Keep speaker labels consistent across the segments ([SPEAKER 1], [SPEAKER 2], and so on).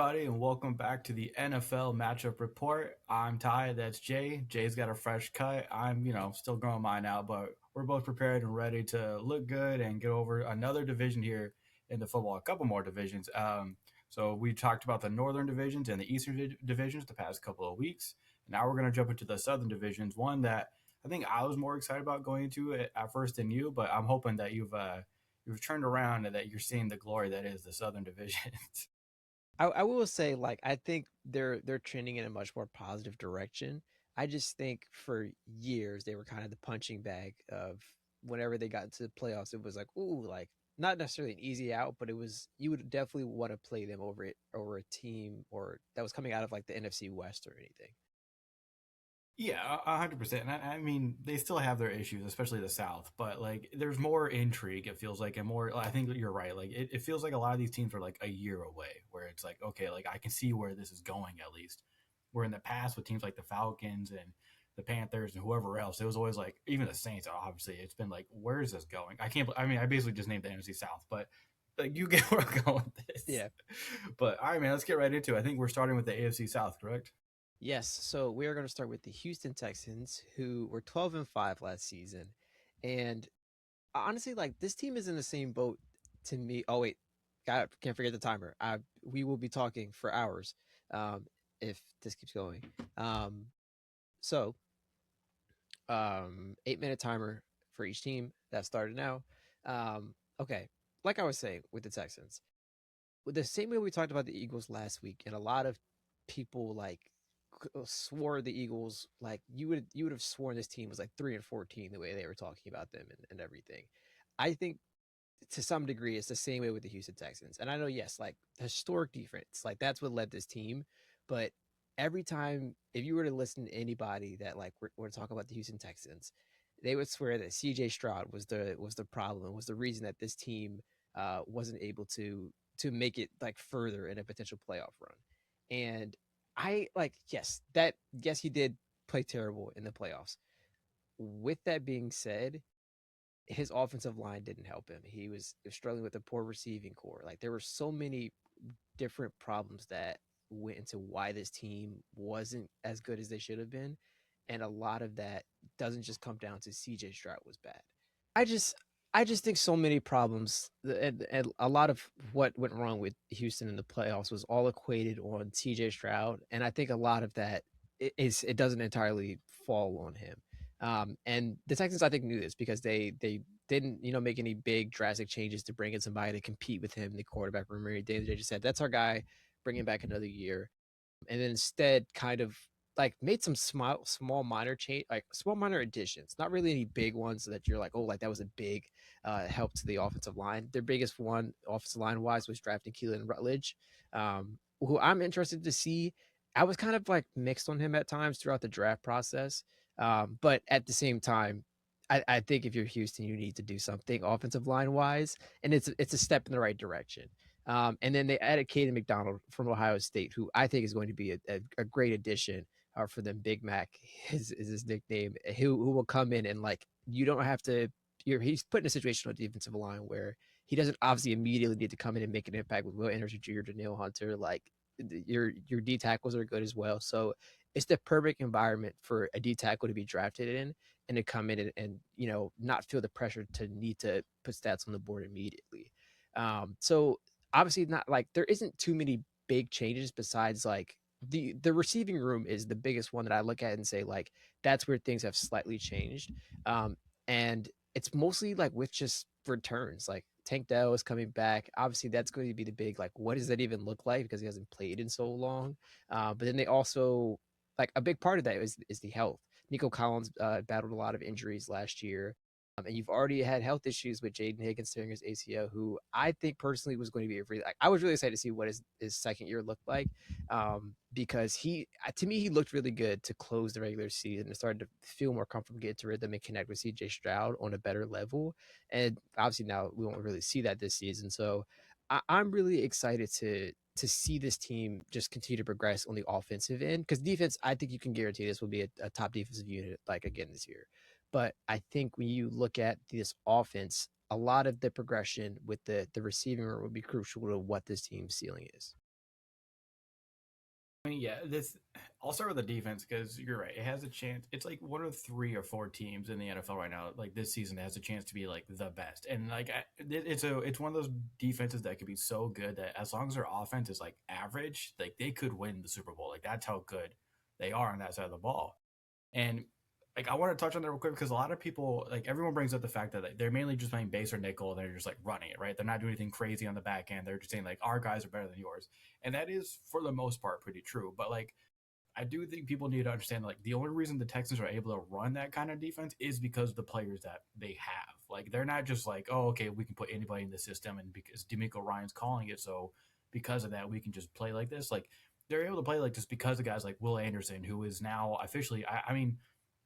[SPEAKER 1] everybody, and welcome back to the NFL matchup report. I'm Ty, that's Jay. Jay's got a fresh cut. I'm, still growing mine out, but we're both prepared and ready to look good and get over another division here in the football, a couple more divisions. So we talked about the northern divisions and the eastern divisions the past couple of weeks. Now we're going to jump into the southern divisions, one that I think I was more excited about going into it at first than you, but I'm hoping that you've turned around and that you're seeing the glory that is the southern division.
[SPEAKER 2] I will say, like, I think they're trending in a much more positive direction. I just think for years they were kind of the punching bag of whenever they got into the playoffs, it was like, ooh, like not necessarily an easy out, but it was you would definitely want to play them over a team or that was coming out of like the NFC West or anything.
[SPEAKER 1] Yeah, 100%. And I mean, they still have their issues, especially the South. But like, there's more intrigue. It feels like, and more. I think you're right. Like, it feels like a lot of these teams are like a year away, where it's like, okay, like I can see where this is going at least. Where in the past with teams like the Falcons and the Panthers and whoever else, it was always like, even the Saints. Obviously, it's been like, where is this going? I can't. I mean, I basically just named the NFC South, but like, you get where I'm going with this.
[SPEAKER 2] Yeah.
[SPEAKER 1] But all right, man, let's get right into it. I think we're starting with the AFC South, correct?
[SPEAKER 2] Yes. So we are going to start with the Houston Texans, who were 12-5 last season, and honestly, like this team is in the same boat to me. Oh wait, got can't forget the timer. We will be talking for hours, um, if this keeps going. Um, so 8-minute timer for each team that started now. Okay, like I was saying with the Texans, with the same way we talked about the Eagles last week, and a lot of people like swore the Eagles like you would have sworn this team was like 3-14 the way they were talking about them and everything. I think to some degree, it's the same way with the Houston Texans. And I know, yes, like historic defense, like that's what led this team. But every time, if you were to listen to anybody that like we're talking about the Houston Texans, they would swear that CJ Stroud was the problem, was the reason that this team wasn't able to make it like further in a potential playoff run. And I like yes he did play terrible in the playoffs. With that being said, his offensive line didn't help him. He was struggling with a poor receiving core. Like there were so many different problems that went into why this team wasn't as good as they should have been, and a lot of that doesn't just come down to CJ Stroud was bad. I just I just think so many problems and a lot of what went wrong with Houston in the playoffs was all equated on CJ Stroud, and I think a lot of that it doesn't entirely fall on him. And the Texans, I think, knew this because they didn't make any big drastic changes to bring in somebody to compete with him in the quarterback room. They just said that's our guy, bring him back another year, and then instead kind of like made some small minor change, like small minor additions, not really any big ones that you're like, oh, like that was a big help to the offensive line. Their biggest one offensive line wise was drafting Keelan Rutledge, who I'm interested to see. I was kind of like mixed on him at times throughout the draft process, but at the same time, I think if you're Houston, you need to do something offensive line wise, and it's a step in the right direction. And then they added Caden McDonald from Ohio State, who I think is going to be a great addition for them. Big Mac is his nickname, who will come in and like you don't have to. He's put in a situation on defensive line where he doesn't obviously immediately need to come in and make an impact with Will Anderson Jr., Daniil Hunter. Like your D tackles are good as well, so it's the perfect environment for a D tackle to be drafted in and to come in and not feel the pressure to need to put stats on the board immediately. So obviously not like there isn't too many big changes besides like the receiving room is the biggest one that I look at and say like that's where things have slightly changed. And it's mostly like with just returns. Like Tank Dell is coming back. Obviously, that's going to be the big like what does that even look like because he hasn't played in so long. But then they also like a big part of that is the health. Nico Collins battled a lot of injuries last year. And you've already had health issues with Jaden Higgins tearing his ACL, who I think personally was going to be a really. Like, I was really excited to see what his second year looked like, because to me he looked really good to close the regular season and started to feel more comfortable, get to rhythm, and connect with CJ Stroud on a better level. And obviously now we won't really see that this season, so I'm really excited to see this team just continue to progress on the offensive end because defense, I think you can guarantee this will be a top defensive unit like again this year. But I think when you look at this offense, a lot of the progression with the receiving room would be crucial to what this team's ceiling is.
[SPEAKER 1] I mean, yeah, this. I'll start with the defense because you're right. It has a chance. It's like one of three or four teams in the NFL right now. Like this season has a chance to be like the best, and like it's one of those defenses that could be so good that as long as their offense is like average, like they could win the Super Bowl. Like that's how good they are on that side of the ball. And like I want to touch on that real quick because a lot of people, like everyone brings up the fact that like, they're mainly just playing base or nickel and they're just like running it, right? They're not doing anything crazy on the back end. They're just saying like our guys are better than yours. And that is for the most part pretty true. But like I do think people need to understand like the only reason the Texans are able to run that kind of defense is because of the players that they have. Like they're not just like, oh, okay, we can put anybody in the system and because D'Amico Ryan's calling it, so because of that we can just play like this. Like they're able to play like just because of guys like Will Anderson, who is now officially I mean,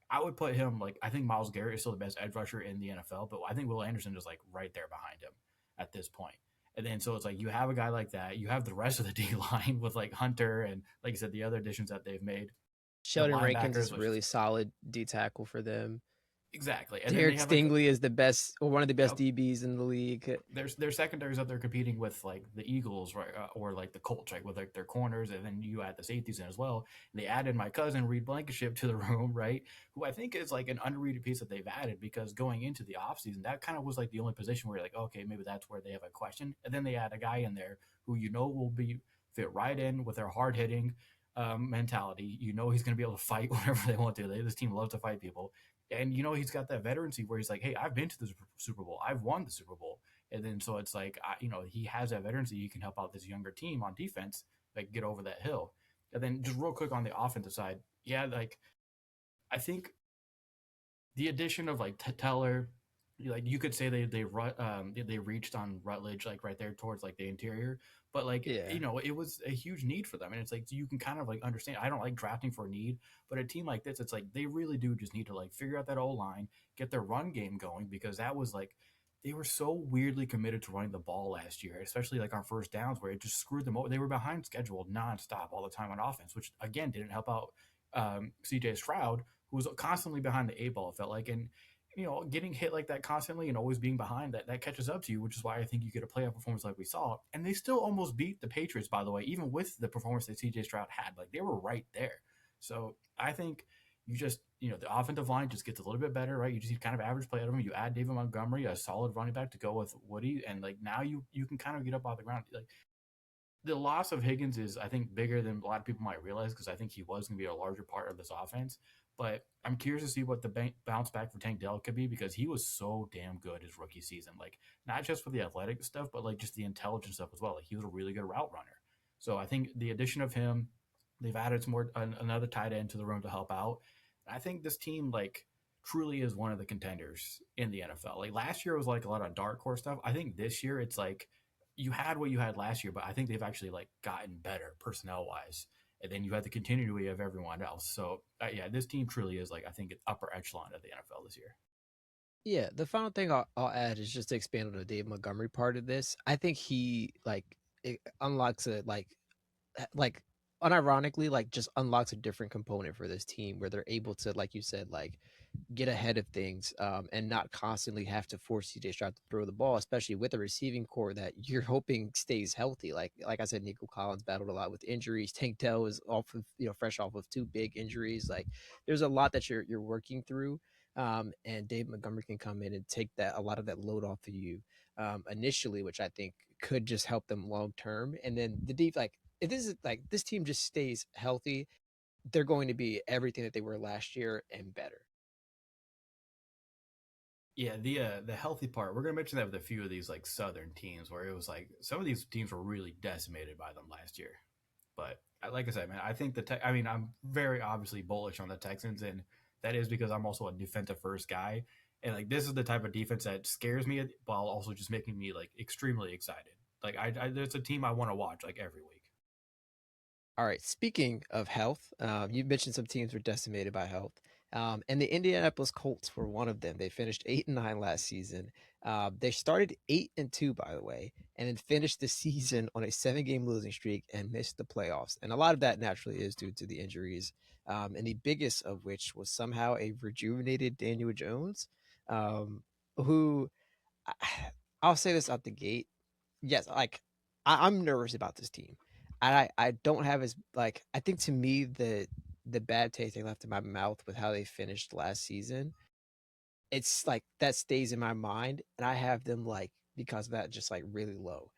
[SPEAKER 1] I would put him like I think Miles Garrett is still the best edge rusher in the NFL, but I think Will Anderson is like right there behind him at this point. And then so it's like you have a guy like that, you have the rest of the D line with like Hunter and like you said, the other additions that they've made, the
[SPEAKER 2] Sheldon Rankins
[SPEAKER 1] linebackers,
[SPEAKER 2] is
[SPEAKER 1] which
[SPEAKER 2] really solid D tackle for them.
[SPEAKER 1] exactly, and then they
[SPEAKER 2] Derek
[SPEAKER 1] have like
[SPEAKER 2] Stingley is the best or one of the best
[SPEAKER 1] yep,
[SPEAKER 2] DBs in the league.
[SPEAKER 1] there's secondaries that they're competing with like the Eagles, right, or like the Colts, right, with like their corners, and then you add the safeties in as well. And they added my cousin Reed Blankenship to the room, right, who I think is like an underrated piece that they've added because going into the offseason, that kind of was like the only position where you're like, okay, maybe that's where they have a question, and then they add a guy in there who you know will be fit right in with their hard hitting mentality. You know he's going to be able to fight whenever they want to. This team loves to fight people, and you know he's got that veterancy where he's like, hey, I've been to the Super Bowl, I've won the Super Bowl, and then so it's like, you know, he has that veterancy. He can help out this younger team on defense, like get over that hill. And then just real quick on the offensive side, yeah, like I think the addition of like Teller, like you could say they reached on Rutledge like right there towards like the interior, but like
[SPEAKER 2] Yeah.
[SPEAKER 1] you know it was a huge need for them, and it's like you can kind of like understand. I don't like drafting for a need, but a team like this, it's like they really do just need to like figure out that O line, get their run game going because that was like they were so weirdly committed to running the ball last year, especially like on first downs where it just screwed them over. They were behind schedule nonstop all the time on offense, which again didn't help out CJ Stroud, who was constantly behind the eight ball. It felt like, and you know, getting hit like that constantly and always being behind that catches up to you, which is why I think you get a playoff performance like we saw. And they still almost beat the Patriots, by the way, even with the performance that CJ Stroud had. Like they were right there. So I think you just, you know, the offensive line just gets a little bit better, right? You just need kind of average play out of them. You add David Montgomery, a solid running back to go with Woody, and like now you can kind of get up off the ground. Like the loss of Higgins is, I think, bigger than a lot of people might realize because I think he was going to be a larger part of this offense. But I'm curious to see what the bounce back for Tank Dell could be because he was so damn good his rookie season. Like, not just for the athletic stuff, but like just the intelligence stuff as well. Like, he was a really good route runner. So I think the addition of him, they've added some more another tight end to the room to help out. I think this team, like, truly is one of the contenders in the NFL. Like last year was like a lot of dark horse stuff. I think this year it's like you had what you had last year, but I think they've actually like gotten better personnel wise. And then you had the continuity of everyone else. So yeah, this team truly is like I think upper echelon of the NFL this year.
[SPEAKER 2] Yeah, the final thing I'll add is just to expand on the Dave Montgomery part of this. I think he like it unlocks a like unironically like just unlocks a different component for this team where they're able to, like you said, like get ahead of things, and not constantly have to force CJ Stroud to throw the ball, especially with a receiving core that you're hoping stays healthy. Like I said, Nico Collins battled a lot with injuries. Tank Dell is off of fresh off of two big injuries. Like there's a lot that you're working through. And Dave Montgomery can come in and take that a lot of that load off of you initially, which I think could just help them long term. And then the deep like if this is like this team just stays healthy, they're going to be everything that they were last year and better.
[SPEAKER 1] Yeah, the healthy part. We're gonna mention that with a few of these like Southern teams where it was like some of these teams were really decimated by them last year. But like I said, man, I think I mean, I'm very obviously bullish on the Texans, and that is because I'm also a defensive first guy, and like this is the type of defense that scares me while also just making me like extremely excited. Like it's a team I want to watch like every week.
[SPEAKER 2] All right. Speaking of health, you mentioned some teams were decimated by health, and the Indianapolis Colts were one of them. They finished 8-9 last season. They started 8-2, by the way, and then finished the season on a 7-game losing streak and missed the playoffs. And a lot of that naturally is due to the injuries, and the biggest of which was somehow a rejuvenated Daniel Jones, who I- I'll say this out the gate. Yes, like I'm nervous about this team. I don't have as like I think to me the bad taste they left in my mouth with how they finished last season, it's like that stays in my mind, and I have them like because of that just like really low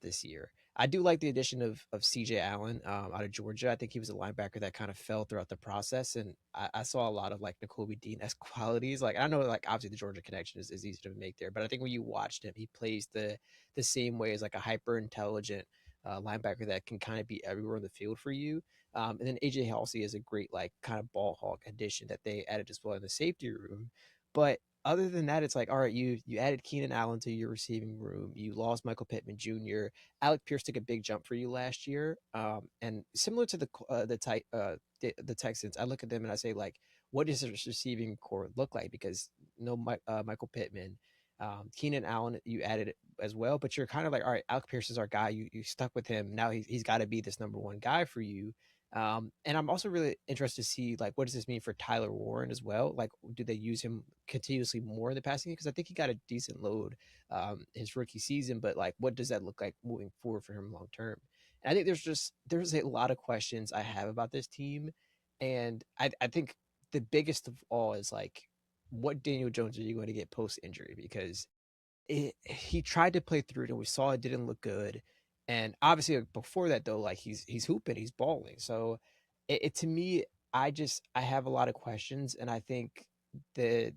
[SPEAKER 2] this year. I do like the addition of CJ Allen out of Georgia. I think he was a linebacker that kind of fell throughout the process, and I saw a lot of like N'Kobe Dean esque qualities. Like I know like obviously the Georgia connection is easy to make there, but I think when you watched him, he plays the same way as like a hyper intelligent linebacker that can kind of be everywhere on the field for you. And then AJ Halsey is a great like kind of ball hawk addition that they added as well in the safety room. But other than that, it's like, all right, you added Keenan Allen to your receiving room. You lost Michael Pittman Jr. Alec Pierce took a big jump for you last year, and similar to the Texans, I look at them and I say like, what does this receiving core look like? Because no Michael Pittman, Keenan Allen, you added as well, but you're kind of like, all right, Alec Pierce is our guy. You stuck with him. Now he's got to be this number one guy for you. And I'm also really interested to see like what does this mean for Tyler Warren as well? Like, do they use him continuously more in the passing game? Because I think he got a decent load his rookie season, but like, what does that look like moving forward for him long term? And I think there's a lot of questions I have about this team, and I think the biggest of all is like, what Daniel Jones are you going to get post injury? Because he tried to play through it and we saw it didn't look good. And obviously like, before that though, like he's hooping, he's balling. So it to me, I have a lot of questions, and I think the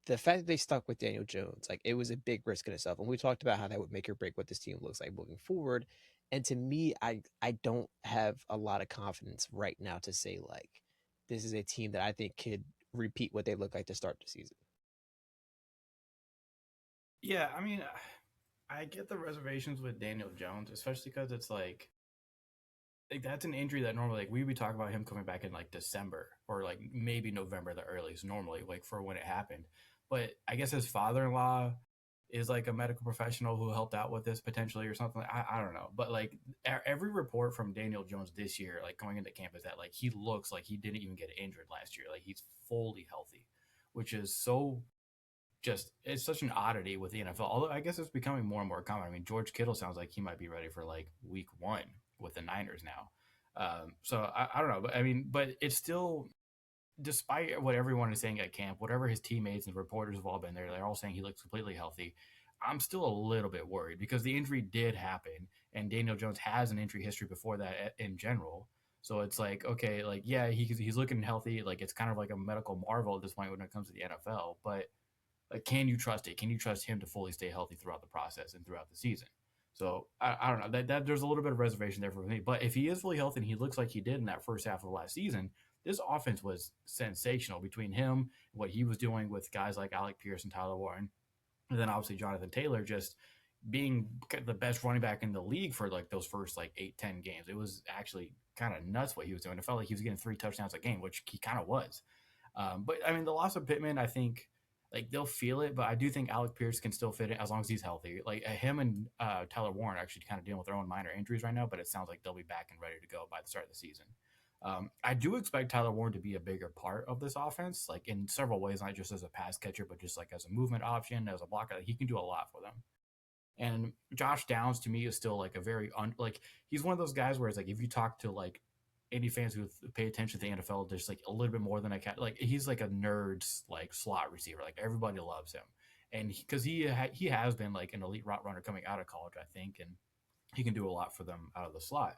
[SPEAKER 2] the fact that they stuck with Daniel Jones, like it was a big risk in itself. And we talked about how that would make or break what this team looks like moving forward. And to me, I don't have a lot of confidence right now to say like this is a team that I think could repeat what they look like to start the season.
[SPEAKER 1] Yeah, I mean, I get the reservations with Daniel Jones, especially because it's like that's an injury that normally like we would talk about him coming back in like December or like maybe November the earliest normally like for when it happened. But I guess his father-in-law is like a medical professional who helped out with this potentially or something. I don't know. But like every report from Daniel Jones this year, like going into camp, is that like he looks like he didn't even get injured last year. Like he's fully healthy, which is so just it's such an oddity with the NFL. Although I guess it's becoming more and more common. I mean, George Kittle sounds like he might be ready for like week one with the Niners now. So I don't know, but I mean, but it's still despite what everyone is saying at camp, whatever his teammates and reporters have all been there, they're all saying he looks completely healthy. I'm still a little bit worried because the injury did happen, and Daniel Jones has an injury history before that in general. So it's like, okay, like yeah, he's looking healthy. Like it's kind of like a medical marvel at this point when it comes to the NFL. But like, can you trust it? Can you trust him to fully stay healthy throughout the process and throughout the season? So I don't know that there's a little bit of reservation there for me. But if he is fully healthy and he looks like he did in that first half of last season, this offense was sensational between him, what he was doing with guys like Alec Pierce and Tyler Warren, and then obviously Jonathan Taylor just being the best running back in the league for like those first like 8-10 games. It was actually kind of nuts what he was doing. It felt like he was getting 3 touchdowns a game, which he kind of was. But I mean, the loss of Pittman, I think like they'll feel it, but I do think Alec Pierce can still fit it as long as he's healthy. Like him and Tyler Warren are actually kind of dealing with their own minor injuries right now, but it sounds like they'll be back and ready to go by the start of the season. I do expect Tyler Warren to be a bigger part of this offense, like in several ways, not just as a pass catcher, but just like as a movement option, as a blocker. Like, he can do a lot for them. And Josh Downs to me is still like a very like he's one of those guys where it's like if you talk to like any fans who pay attention to the NFL, there's like a little bit more than I can. Like he's like a nerd's like slot receiver. Like everybody loves him, and because he has been like an elite route runner coming out of college, I think, and he can do a lot for them out of the slot.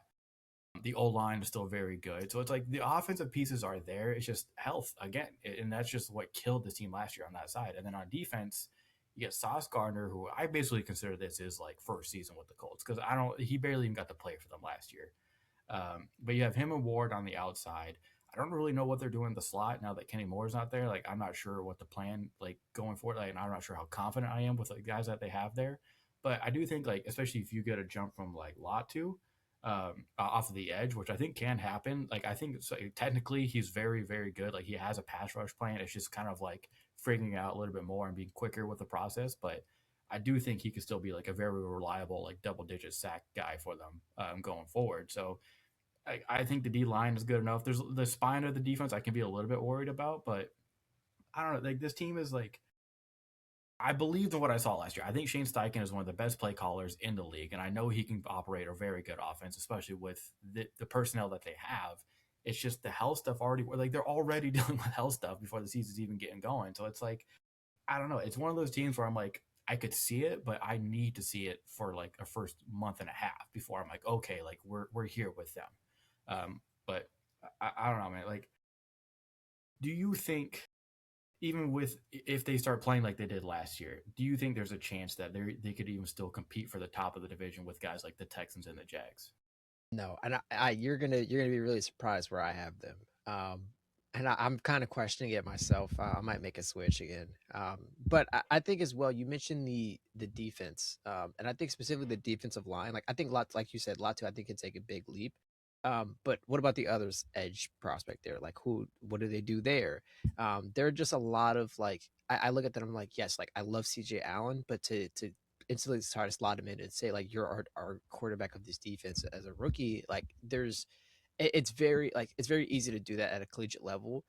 [SPEAKER 1] The O line is still very good, so it's like the offensive pieces are there. It's just health again, and that's just what killed this team last year on that side. And then on defense, you get Sauce Gardner, who I basically consider this his like first season with the Colts because I don't he barely even got to play for them last year. But you have him and Ward on the outside. I don't really know what they're doing in the slot now that Kenny Moore's not there. Like I'm not sure what the plan like going forward. Like I'm not sure how confident I am with the guys that they have there. But I do think like especially if you get a jump from like Latu off of the edge, which I think can happen. Like I think so, technically he's very very good. Like he has a pass rush plan. It's just kind of like figuring out a little bit more and being quicker with the process. But I do think he could still be like a very reliable like double digit sack guy for them going forward. So I think the D line is good enough. There's the spine of the defense I can be a little bit worried about, but I don't know. Like this team is like I believed in what I saw last year. I think Shane Steichen is one of the best play callers in the league, and I know he can operate a very good offense, especially with the personnel that they have. It's just the health stuff already, like they're already dealing with health stuff before the season's even getting going. So it's like, I don't know. It's one of those teams where I'm like, I could see it, but I need to see it for like a first month and a half before I'm like, okay, like we're here with them. But I don't know, man. Like, do you think even with if they start playing like they did last year, do you think there's a chance that they could even still compete for the top of the division with guys like the Texans and the Jags?
[SPEAKER 2] No, and you're gonna be really surprised where I have them. And I'm kind of questioning it myself. I might make a switch again. But I think as well. You mentioned the defense, and I think specifically the defensive line. Like I think lots, like you said, Latu I think can take a big leap. But what about the others edge prospect there? Like what do they do there? There are just a lot of like I look at that. I'm like, yes, like I love CJ Allen, but to instantly try to slot him in and say like you're our quarterback of this defense as a rookie, like it's very like it's very easy to do that at a collegiate level.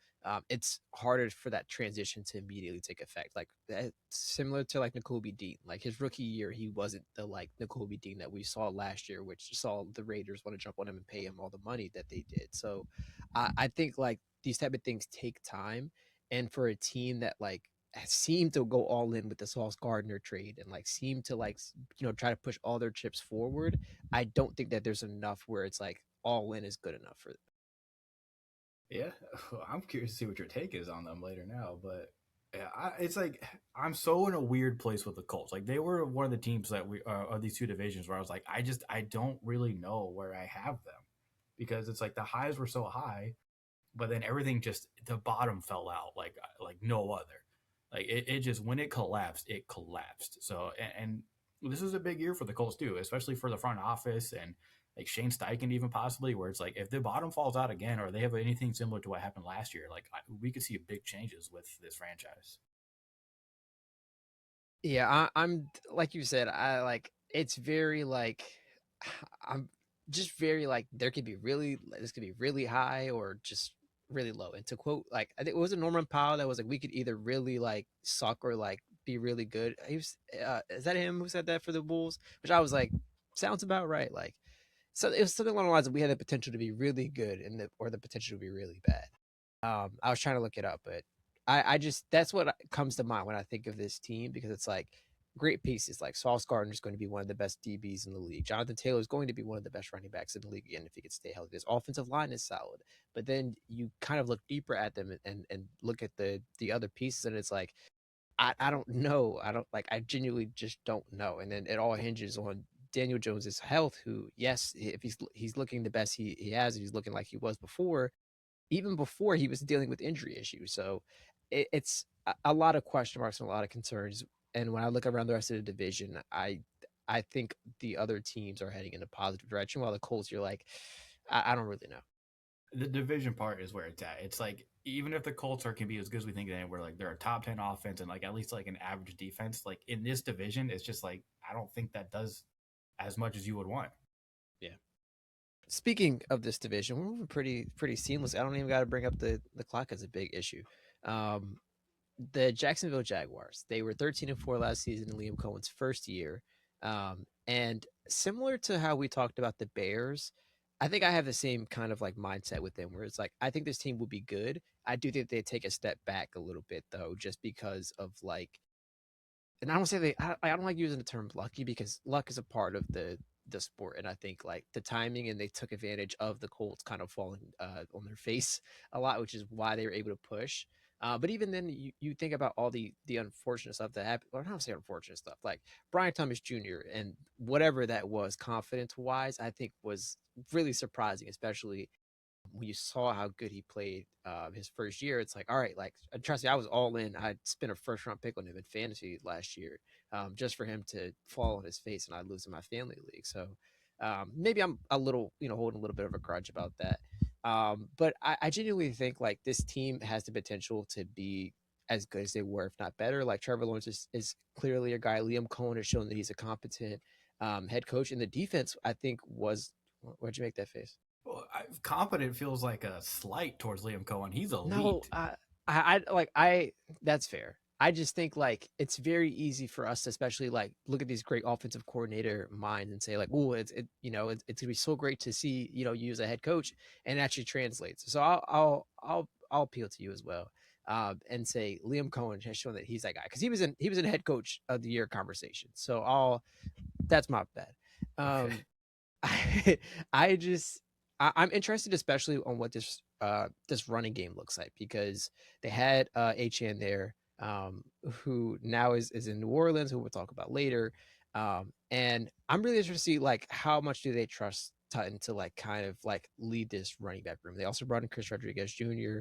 [SPEAKER 2] It's harder for that transition to immediately take effect. Like similar to like N'Kobe Dean, like his rookie year, he wasn't the like N'Kobe Dean that we saw last year, which saw the Raiders want to jump on him and pay him all the money that they did. So I think like these type of things take time, and for a team that like seem to go all in with the Sauce Gardner trade and like seem to like try to push all their chips forward. I don't think that there's enough where it's like all in is good enough for them.
[SPEAKER 1] Yeah, I'm curious to see what your take is on them later now, but yeah, it's like I'm so in a weird place with the Colts. Like they were one of the teams that we of these two divisions where I was like, I don't really know where I have them because it's like the highs were so high, but then everything just the bottom fell out like no other. Like it just when it collapsed. So and this is a big year for the Colts too, especially for the front office and like Shane Steichen even possibly, where it's like if the bottom falls out again or they have anything similar to what happened last year, like we could see big changes with this franchise.
[SPEAKER 2] Yeah, I'm like you said, I like it's very like I'm just very like there could be really this could be really high or just really low. And to quote like I think it was a Norman Powell that was like we could either really like suck or like be really good. He was is that him who said that for the Bulls? Which I was like sounds about right. Like so it was something along the lines of we had the potential to be really good and or the potential to be really bad. I was trying to look it up, but I just that's what comes to mind when I think of this team because it's like great pieces. Like Sauce Gardner is going to be one of the best DBs in the league. Jonathan Taylor is going to be one of the best running backs in the league again if he can stay healthy. This offensive line is solid, but then you kind of look deeper at them and look at the other pieces, and it's like I don't know. I don't like I genuinely just don't know. And then it all hinges on Daniel Jones's health. Who, yes, if he's looking the best he has, he's looking like he was before even before he was dealing with injury issues. So it's a lot of question marks and a lot of concerns. And when I look around the rest of the division, I think the other teams are heading in a positive direction, while the Colts, you're like, I don't really know.
[SPEAKER 1] The division part is where it's at. It's like even if the Colts are can be as good as we think they are, where like they're a top 10 offense and like at least like an average defense, like in this division, it's just like I don't think that does as much as you would want.
[SPEAKER 2] Yeah. Speaking of this division, we're moving pretty seamless. I don't even got to bring up the clock as a big issue. Um, the Jacksonville Jaguars. They were 13-4 last season in Liam Cohen's first year. And similar to how we talked about the Bears, I think I have the same kind of like mindset with them where it's like, I think this team will be good. I do think they take a step back a little bit though, just because of like, and I don't say I don't like using the term lucky because luck is a part of the sport, and I think like the timing and they took advantage of the Colts kind of falling on their face a lot, which is why they were able to push. But even then, you think about all the unfortunate stuff that happened, or not say unfortunate stuff, like Brian Thomas Jr. and whatever that was, confidence wise, I think was really surprising, especially when you saw how good he played his first year. It's like, all right, like trust me, I was all in. I spent a first round pick on him in fantasy last year, just for him to fall on his face and I lose in my family league. So maybe I'm a little, holding a little bit of a grudge about that. But I genuinely think like this team has the potential to be as good as they were, if not better. Like Trevor Lawrence is clearly a guy. Liam Cohen has shown that he's a competent head coach, and the defense I think was. Why'd you make that face?
[SPEAKER 1] Well, competent feels like a slight towards Liam Cohen. He's
[SPEAKER 2] No,
[SPEAKER 1] elite.
[SPEAKER 2] I like I. That's fair. I just think like it's very easy for us to especially like look at these great offensive coordinator minds and say like, oh, it's gonna be so great to see you as a head coach and it actually translates. So I'll appeal to you as well, and say Liam Cohen has shown that he's that guy because he was in head coach of the year conversation. So I'll that's my bet.
[SPEAKER 1] Okay.
[SPEAKER 2] Um, I I just I'm interested, especially on what this running game looks like because they had HN there, who now is in New Orleans, who we'll talk about later. And I'm really interested to see like how much do they trust Tutton to like kind of like lead this running back room. They also brought in Chris Rodriguez Jr.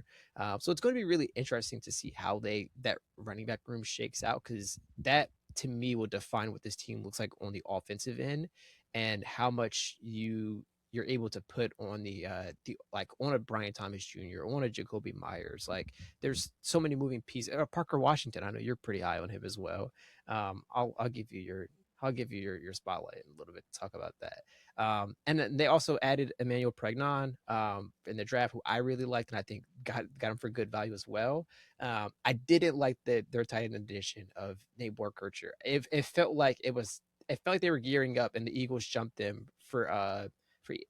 [SPEAKER 2] So it's going to be really interesting to see how that running back room shakes out because that to me will define what this team looks like on the offensive end and how much you're able to put on the like on a Brian Thomas Jr. on a Jacoby Myers. Like there's so many moving pieces. Parker Washington, I know you're pretty high on him as well. I'll give you your spotlight in a little bit to talk about that. And then they also added Emmanuel Pregnon in the draft, who I really liked, and I think got him for good value as well. I didn't like their tight end edition of Nate Borkircher. It felt like they were gearing up, and the Eagles jumped them for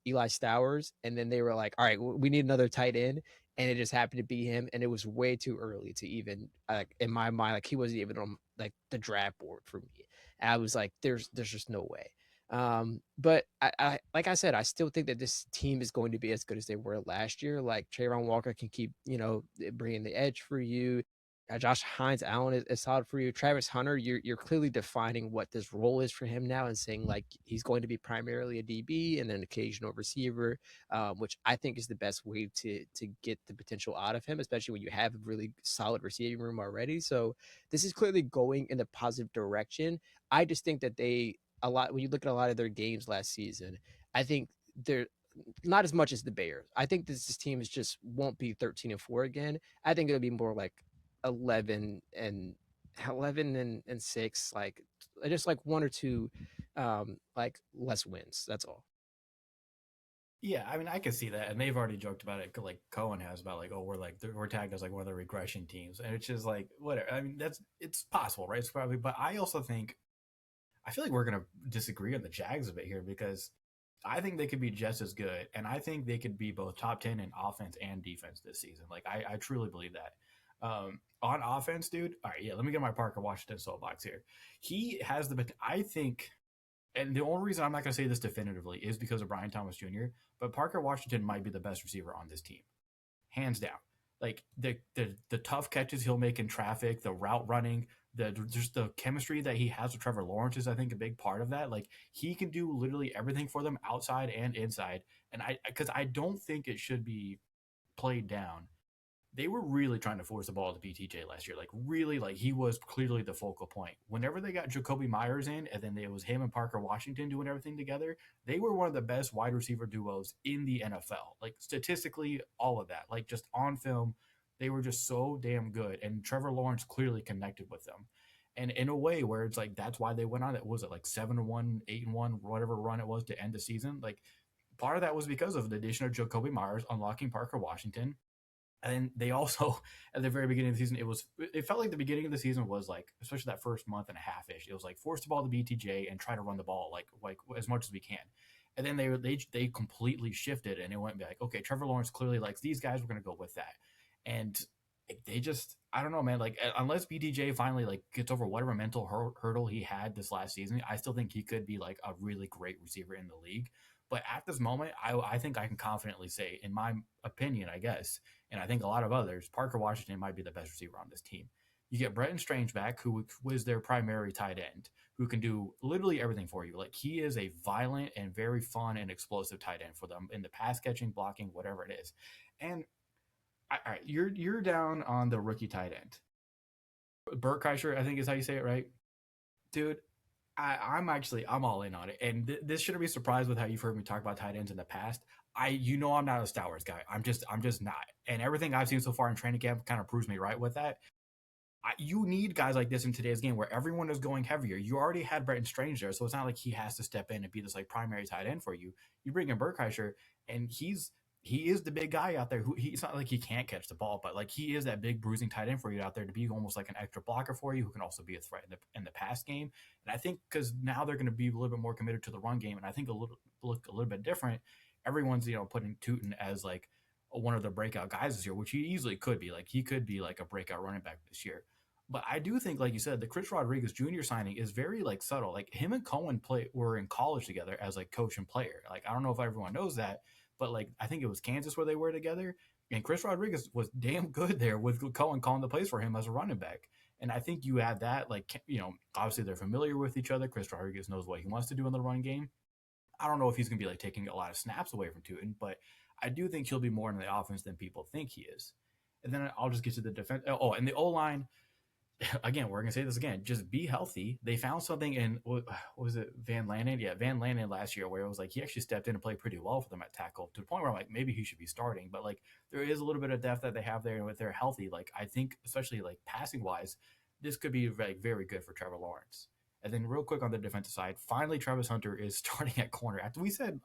[SPEAKER 2] Eli Stowers, and then they were like, "All right, we need another tight end," and it just happened to be him, and it was way too early to even like in my mind, like he wasn't even on like the draft board for me. And I was like, "There's just no way." But I like I said, I still think that this team is going to be as good as they were last year. Like Trayvon Walker can keep bringing the edge for you. Josh Hines Allen is solid for you. Travis Hunter, you're clearly defining what this role is for him now and saying like he's going to be primarily a DB and an occasional receiver, which I think is the best way to get the potential out of him, especially when you have a really solid receiving room already. So this is clearly going in a positive direction. I just think that they a lot when you look at a lot of their games last season, I think they're not as much as the Bears. I think this team is just won't be 13-4 again. I think it'll be more like 11 and 6, like just like one or two like less wins. That's all.
[SPEAKER 1] Yeah, I mean, I can see that, and they've already joked about it. Like Cohen has about like, oh, we're tagged as like one of the regression teams, and it's just like whatever. I mean, it's possible, right? It's probably, but I also think I feel like we're gonna disagree on the Jags a bit here because I think they could be just as good, and I think they could be both top 10 in offense and defense this season. Like I truly believe that. On offense, dude. All right, yeah. Let me get my Parker Washington soapbox here. He has I think, and the only reason I'm not going to say this definitively is because of Brian Thomas Jr. But Parker Washington might be the best receiver on this team, hands down. Like the tough catches he'll make in traffic, the route running, just the chemistry that he has with Trevor Lawrence is, I think, a big part of that. Like he can do literally everything for them outside and inside, and because I don't think it should be played down. They were really trying to force the ball to BTJ last year. Like really, like he was clearly the focal point. Whenever they got Jacoby Myers in, and then it was him and Parker Washington doing everything together, they were one of the best wide receiver duos in the NFL. Like statistically, all of that. Like just on film, they were just so damn good. And Trevor Lawrence clearly connected with them. And in a way where it's like that's why they went on it. Was it like 7-1, 8-1, whatever run it was to end the season? Like part of that was because of the addition of Jacoby Myers unlocking Parker Washington, and then they also, at the very beginning of the season, it felt like the beginning of the season was like, especially that first month and a half ish, it was like force the ball to BTJ and try to run the ball like as much as we can. And then they completely shifted and it went back. Okay, Trevor Lawrence clearly likes these guys. We're gonna go with that. And they just, I don't know, man. Like unless BTJ finally like gets over whatever mental hurdle he had this last season, I still think he could be like a really great receiver in the league. But at this moment, I think I can confidently say, in my opinion, I guess, and I think a lot of others, Parker Washington might be the best receiver on this team. You get Bretton Strange back, who was their primary tight end, who can do literally everything for you. Like he is a violent and very fun and explosive tight end for them in the pass catching, blocking, whatever it is. And all right, you're down on the rookie tight end. Burt Kreischer, I think is how you say it, right? Dude, I'm all in on it, and this shouldn't be surprised with how you've heard me talk about tight ends in the past. I'm not a Star Wars guy. I'm just not, and everything I've seen so far in training camp kind of proves me right with that. You need guys like this in today's game where everyone is going heavier. You already had Bretton Strange there, so it's not like he has to step in and be this like primary tight end for you. You bring in Burkheischer, and he is the big guy out there. Who he's not like he can't catch the ball, but like he is that big bruising tight end for you out there to be almost like an extra blocker for you, who can also be a threat in the pass game. And I think because now they're going to be a little bit more committed to the run game, and I think a little look a little bit different. Everyone's putting Tootin as like one of the breakout guys this year, which he easily could be. Like he could be like a breakout running back this year. But I do think, like you said, the Chris Rodriguez Jr. signing is very like subtle. Like him and Cohen were in college together as like coach and player. Like I don't know if everyone knows that, but like I think it was Kansas where they were together, and Chris Rodriguez was damn good there with Cohen calling the plays for him as a running back. And I think you add that, like obviously they're familiar with each other. Chris Rodriguez knows what he wants to do in the run game. I don't know if he's going to be like taking a lot of snaps away from Tootin, but I do think he'll be more in the offense than people think he is. And then I'll just get to the defense. Oh, and the O line again, we're gonna say this again. Just be healthy. They found something in what was it, Van Lanen? Yeah, Van Lanen last year, where it was like he actually stepped in and played pretty well for them at tackle to the point where I'm like maybe he should be starting. But like there is a little bit of depth that they have there, and if they're healthy, like I think especially like passing wise, this could be like very good for Trevor Lawrence. And then real quick on the defensive side, finally Travis Hunter is starting at corner. After we said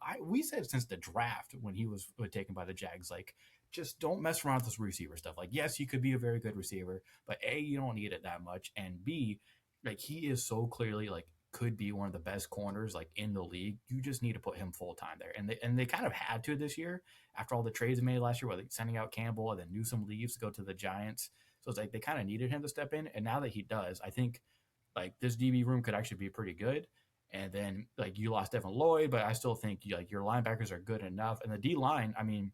[SPEAKER 1] since the draft when he was taken by the Jags, like just don't mess around with this receiver stuff. Like, yes, he could be a very good receiver, but A, you don't need it that much. And B, like he is so clearly like could be one of the best corners like in the league. You just need to put him full time there. And they kind of had to this year after all the trades they made last year, where like sending out Campbell and then Newsome leaves to go to the Giants. So it's like they kind of needed him to step in. And now that he does, I think like this DB room could actually be pretty good. And then like you lost Devin Lloyd, but I still think like your linebackers are good enough. And the D line, I mean,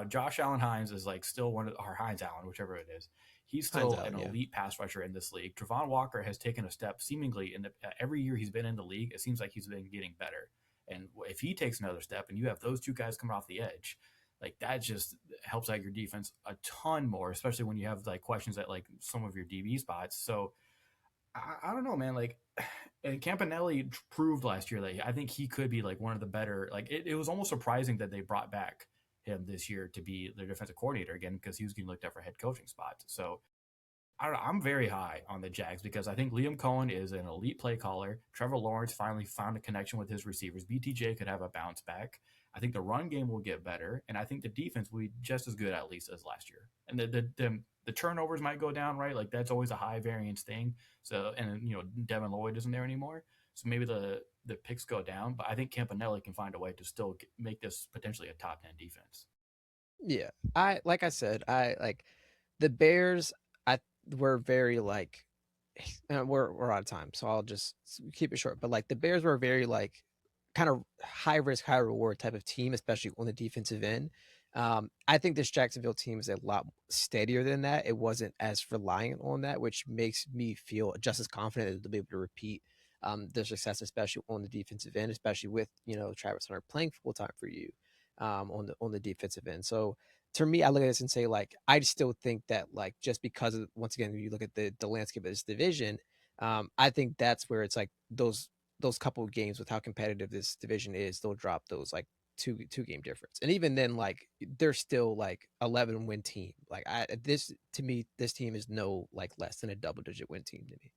[SPEAKER 1] Josh Allen Hines is like still one of our Hines Allen, whichever it is. He's
[SPEAKER 2] Hines
[SPEAKER 1] still
[SPEAKER 2] Allen,
[SPEAKER 1] an
[SPEAKER 2] yeah.
[SPEAKER 1] elite pass rusher in this league. Travon Walker has taken a step seemingly in every year he's been in the league. It seems like he's been getting better. And if he takes another step, and you have those two guys coming off the edge, like that just helps out your defense a ton more, especially when you have like questions at like some of your DB spots. So I don't know, man. Like, and Campanelli proved last year that I think he could be like one of the better. Like, it was almost surprising that they brought back him this year to be their defensive coordinator again because he was getting looked at for head coaching spots. So I don't know, I'm very high on the Jags because I think Liam Cohen is an elite play caller. Trevor Lawrence finally found a connection with his receivers. BTJ could have a bounce back. I think the run game will get better, and I think the defense will be just as good at least as last year. And the turnovers might go down, right? Like that's always a high variance thing. So and Devin Lloyd isn't there anymore, so maybe the picks go down. But I think Campanelli can find a way to still make this potentially a top 10 defense.
[SPEAKER 2] Yeah. I like I said, I like the Bears. I were very like we're out of time, so I'll just keep it short. But like the Bears were very like kind of high risk, high reward type of team, especially on the defensive end. I think this Jacksonville team is a lot steadier than that. It wasn't as reliant on that, which makes me feel just as confident that they'll be able to repeat their success, especially on the defensive end, especially with Travis Hunter playing full time for you on the defensive end. So to me, I look at this and say like I still think that like just because of once again you look at the landscape of this division, I think that's where it's like those couple of games with how competitive this division is, they'll drop those like two game difference. And even then, like they're still like 11 win team. Like this to me, this team is no like less than a double digit win team to me.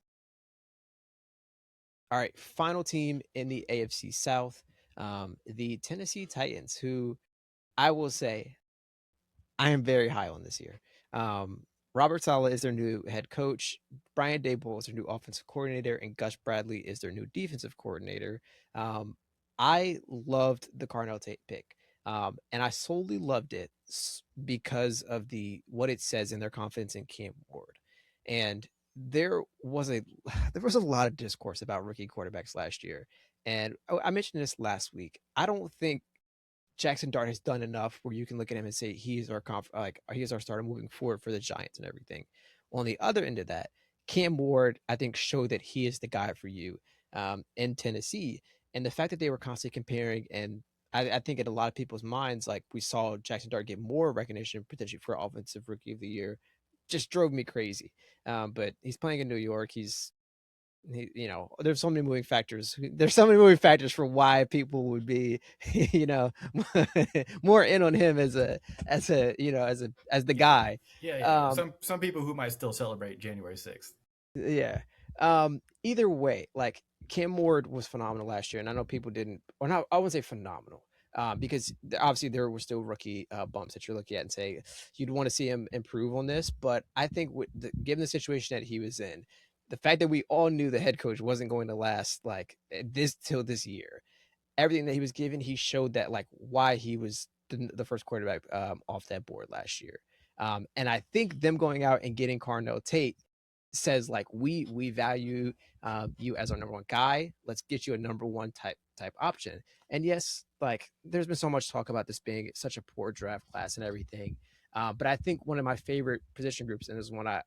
[SPEAKER 2] All right, final team in the AFC South, the Tennessee Titans, who I will say I am very high on this year. Um, Robert Saleh is their new head coach. Brian Daboll is their new offensive coordinator, and Gus Bradley is their new defensive coordinator. Um, I loved the Carnell Tate pick, and I solely loved it because of the what it says in their confidence in Cam Ward. And there was a there was a lot of discourse about rookie quarterbacks last year, and I mentioned this last week. I don't think Jackson Dart has done enough where you can look at him and say he's our he is our starter moving forward for the Giants and everything. On the other end of that, Cam Ward, I think, showed that he is the guy for you in Tennessee. And the fact that they were constantly comparing, and I think in a lot of people's minds, like we saw Jackson Dart get more recognition potentially for Offensive Rookie of the Year, just drove me crazy. But he's playing in New York. There's so many moving factors. There's so many moving factors for why people would be, you know, more in on him as the
[SPEAKER 1] Yeah,
[SPEAKER 2] guy.
[SPEAKER 1] yeah.
[SPEAKER 2] Um,
[SPEAKER 1] Some people who might still celebrate January 6th.
[SPEAKER 2] yeah. Either way, like Cam Ward was phenomenal last year, and I know people didn't, or not. I wouldn't say phenomenal. because obviously there were still rookie bumps that you're looking at and say you'd want to see him improve on this. But I think given the situation that he was in, the fact that we all knew the head coach wasn't going to last like this till this year, everything that he was given, he showed that like why he was the first quarterback off that board last year. And I think them going out and getting Carnell Tate says like we value you as our number one guy. Let's get you a number one type option. And yes, like there's been so much talk about this being such a poor draft class and everything. But I think one of my favorite position groups, and this is one I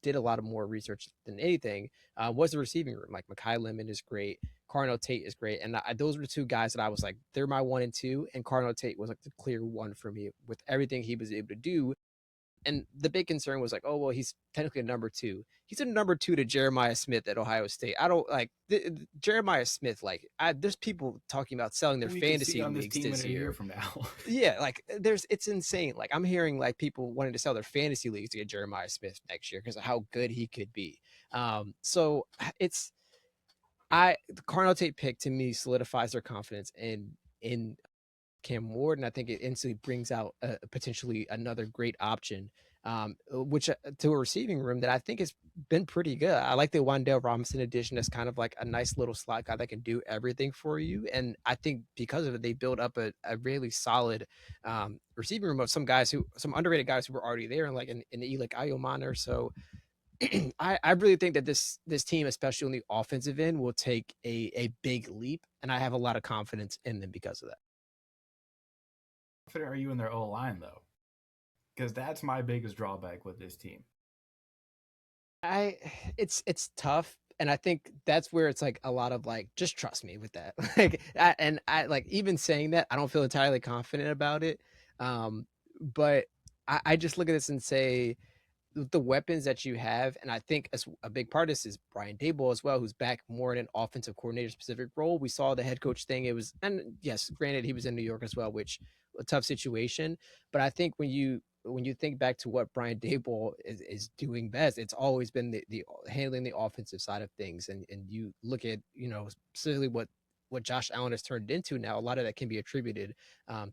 [SPEAKER 2] did a lot of more research than anything, was the receiving room. Like Mekhi Lemon is great. Carnell Tate is great. And those were the two guys that I was like, they're my 1 and 2. And Carnell Tate was like the clear one for me with everything he was able to do. And the big concern was like, oh, well, he's technically a number 2. He's a number 2 to Jeremiah Smith at Ohio State. I don't like Jeremiah Smith. Like, there's people talking about selling their
[SPEAKER 1] We could see
[SPEAKER 2] fantasy
[SPEAKER 1] on this
[SPEAKER 2] leagues
[SPEAKER 1] team in
[SPEAKER 2] this
[SPEAKER 1] a year
[SPEAKER 2] year.
[SPEAKER 1] from now.
[SPEAKER 2] Yeah, like it's insane. Like I'm hearing like people wanting to sell their fantasy leagues to get Jeremiah Smith next year because of how good he could be. So it's the Carnell Tate pick to me solidifies their confidence in Cam Ward, and I think it instantly brings out potentially another great option, which to a receiving room that I think has been pretty good. I like the Wandale Robinson addition as kind of like a nice little slot guy that can do everything for you, and I think because of it, they built up a really solid receiving room of some underrated guys who were already there, and like in Elik Ayomana. So I really think that this team, especially on the offensive end, will take a big leap, and I have a lot of confidence in them because of that.
[SPEAKER 1] Confident are you in their O line though? Because that's my biggest drawback with this team.
[SPEAKER 2] I it's tough, and I think that's where it's like a lot of like just trust me with that. Like I like even saying that I don't feel entirely confident about it. But I just look at this and say the weapons that you have, and I think as a big part of this is Brian Daboll as well, who's back more in an offensive coordinator specific role. We saw the head coach thing. It was, and yes, granted he was in New York as well, which a tough situation. But I think when you think back to what Brian Daboll is doing best, it's always been the handling the offensive side of things. And you look at, specifically what Josh Allen has turned into now, a lot of that can be attributed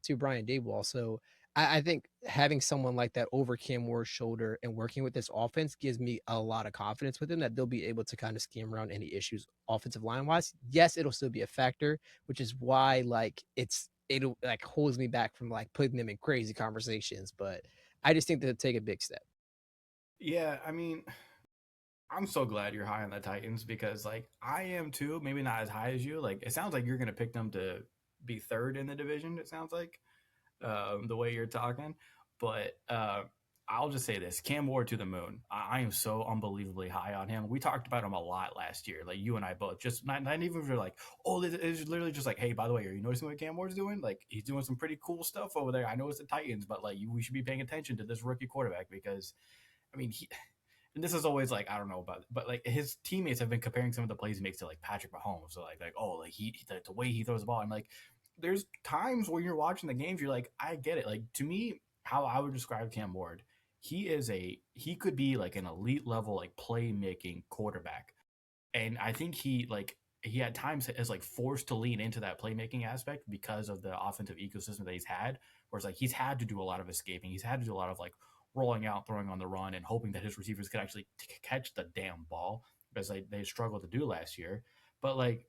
[SPEAKER 2] to Brian Daboll. So I think having someone like that over Cam Ward's shoulder and working with this offense gives me a lot of confidence with him that they'll be able to kind of scheme around any issues offensive line wise. Yes, it'll still be a factor, which is why like it'll like holds me back from like putting them in crazy conversations. But I just think they'll take a big step.
[SPEAKER 1] Yeah, I mean, I'm so glad you're high on the Titans because like I am too. Maybe not as high as you. Like it sounds like you're gonna pick them to be third in the division. It sounds like the way you're talking, but I'll just say this: Cam Ward to the moon. I am so unbelievably high on him. We talked about him a lot last year. Like you and I both. Just not even for like, oh, it's literally just like, hey, by the way, are you noticing what Cam Ward's doing? Like he's doing some pretty cool stuff over there. I know it's the Titans, but like we should be paying attention to this rookie quarterback because, I mean, and this is always like I don't know about, but like his teammates have been comparing some of the plays he makes to like Patrick Mahomes. So like oh like the way he throws the ball and like there's times when you're watching the games you're like I get it. Like to me, how I would describe Cam Ward, he could be like an elite level like playmaking quarterback, and I think he at times is like forced to lean into that playmaking aspect because of the offensive ecosystem that he's had. Whereas like he's had to do a lot of escaping, he's had to do a lot of like rolling out, throwing on the run, and hoping that his receivers could actually catch the damn ball because they struggled to do last year. But like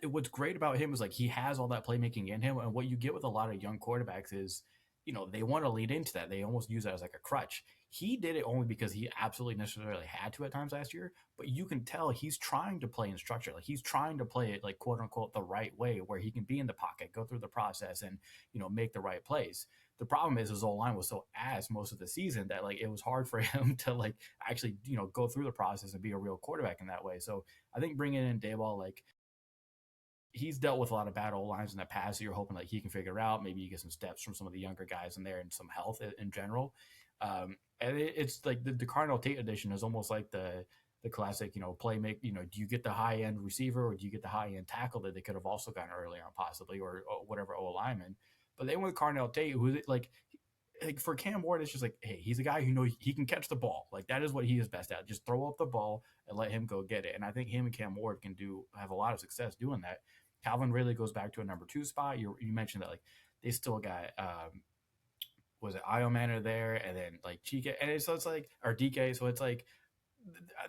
[SPEAKER 1] what's great about him is like he has all that playmaking in him, and what you get with a lot of young quarterbacks is they want to lead into that. They almost use that as like a crutch. He did it only because he absolutely necessarily had to at times last year, but you can tell he's trying to play in structure. Like he's trying to play it like quote unquote the right way, where he can be in the pocket, go through the process, and make the right plays. The problem is his O line was so ass most of the season that like it was hard for him to like actually go through the process and be a real quarterback in that way. So I think bringing in Dayball, like he's dealt with a lot of bad old lines in the past. So you're hoping like he can figure it out. Maybe you get some steps from some of the younger guys in there and some health in general. And it's like the Cardinal Tate edition is almost like the classic, play make. Do you get the high end receiver or do you get the high end tackle that they could have also gotten early on possibly or whatever O lineman? But they went with Cardinal Tate, who like for Cam Ward, it's just like, hey, he's a guy who knows he can catch the ball. Like that is what he is best at. Just throw up the ball and let him go get it. And I think him and Cam Ward can have a lot of success doing that. Calvin Ridley goes back to a number 2 spot. You mentioned that like they still got was it Io Manor there, and then like Chika, and so it's like or DK, so it's like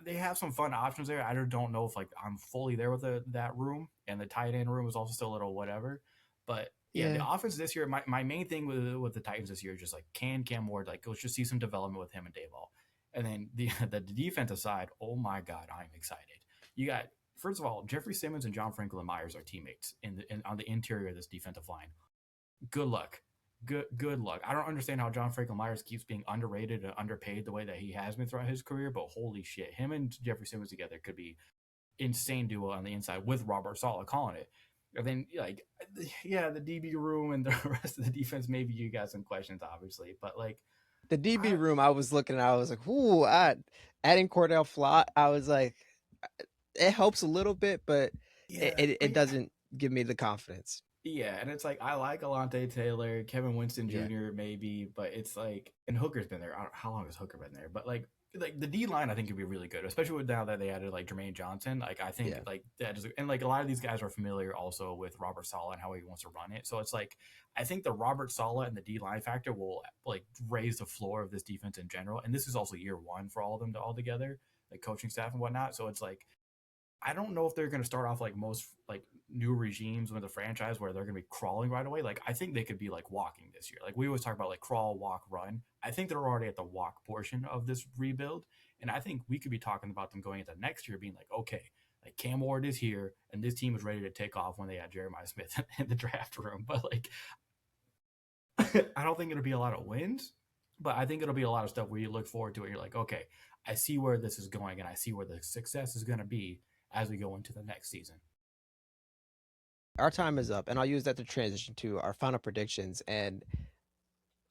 [SPEAKER 1] they have some fun options there. I don't know if like I'm fully there with that room, and the tight end room is also still a little whatever. But yeah, the
[SPEAKER 2] Yeah.
[SPEAKER 1] offense this year, my main thing with the Titans this year is just like can Cam Ward like let's just see some development with him and Dayball, and then the defensive side. Oh my God, I'm excited. You got first of all Jeffrey Simmons and John Franklin Myers are teammates on the interior of this defensive line. Good luck. Good luck. I don't understand how John Franklin Myers keeps being underrated and underpaid the way that he has been throughout his career, but holy shit, him and Jeffrey Simmons together could be insane duo on the inside with Robert Saleh calling it. And then like yeah, the DB room and the rest of the defense, maybe you got some questions, obviously, but like
[SPEAKER 2] The DB
[SPEAKER 1] I
[SPEAKER 2] room, I was looking at, I was like, ooh, adding Cordell Flott, I was like, it helps a little bit, but
[SPEAKER 1] yeah,
[SPEAKER 2] it
[SPEAKER 1] but yeah,
[SPEAKER 2] doesn't give me the confidence.
[SPEAKER 1] yeah, and it's like I like Alante Taylor, Kevin Winston
[SPEAKER 2] Yeah.
[SPEAKER 1] Jr. maybe, but it's like and Hooker's been there. I don't, how long has Hooker been there? But like the D line, I think could be really good, especially with now that they added like Jermaine Johnson. Like I think
[SPEAKER 2] Yeah.
[SPEAKER 1] like that is, and like a lot of these guys are familiar also with Robert Saleh and how he wants to run it. So it's like I think the Robert Saleh and the D line factor will like raise the floor of this defense in general. And this is also year one for all of them to all together, like coaching staff and whatnot. So it's like I don't know if they're going to start off like most like new regimes with the franchise where they're going to be crawling right away. Like I think they could be like walking this year. Like we always talk about like crawl, walk, run. I think they're already at the walk portion of this rebuild, and I think we could be talking about them going into next year being like, okay, like Cam Ward is here, and this team is ready to take off when they had Jeremiah Smith in the draft room. But like, I don't think it'll be a lot of wins, but I think it'll be a lot of stuff where you look forward to it. You're like, okay, I see where this is going, and I see where the success is going to be as we go into the next season.
[SPEAKER 2] Our time is up, and I'll use that to transition to our final predictions. And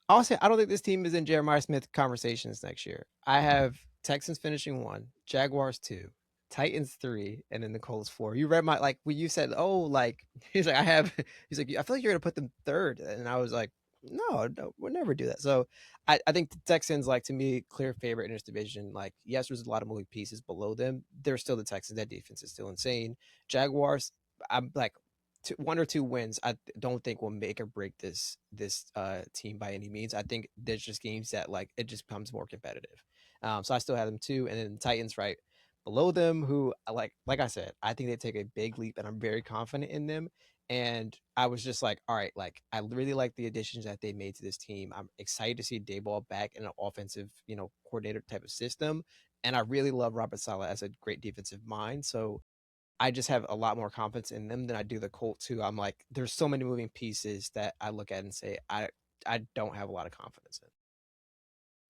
[SPEAKER 2] I'll say I don't think this team is in Jeremiah Smith conversations next year. I have Texans finishing 1, Jaguars 2, Titans 3, and then the Colts 4. You read my like when you said, "Oh, like," he's like, "I have." He's like, "I feel like you're gonna put them third," and I was like, "No, no, we'll never do that." So I think the Texans, like to me, clear favorite in this division. Like, yes, there's a lot of moving pieces below them. They're still the Texans. That defense is still insane. Jaguars, I'm like 1 or 2 wins. I don't think will make or break this team by any means. I think there's just games that like it just becomes more competitive. So I still have them too, and then the Titans right below them, who like I said, I think they take a big leap, and I'm very confident in them. And I was just like, all right, like I really like the additions that they made to this team. I'm excited to see Dayball back in an offensive, coordinator type of system. And I really love Robert Saleh as a great defensive mind. So I just have a lot more confidence in them than I do the Colts, who I'm like, there's so many moving pieces that I look at and say I don't have a lot of confidence in.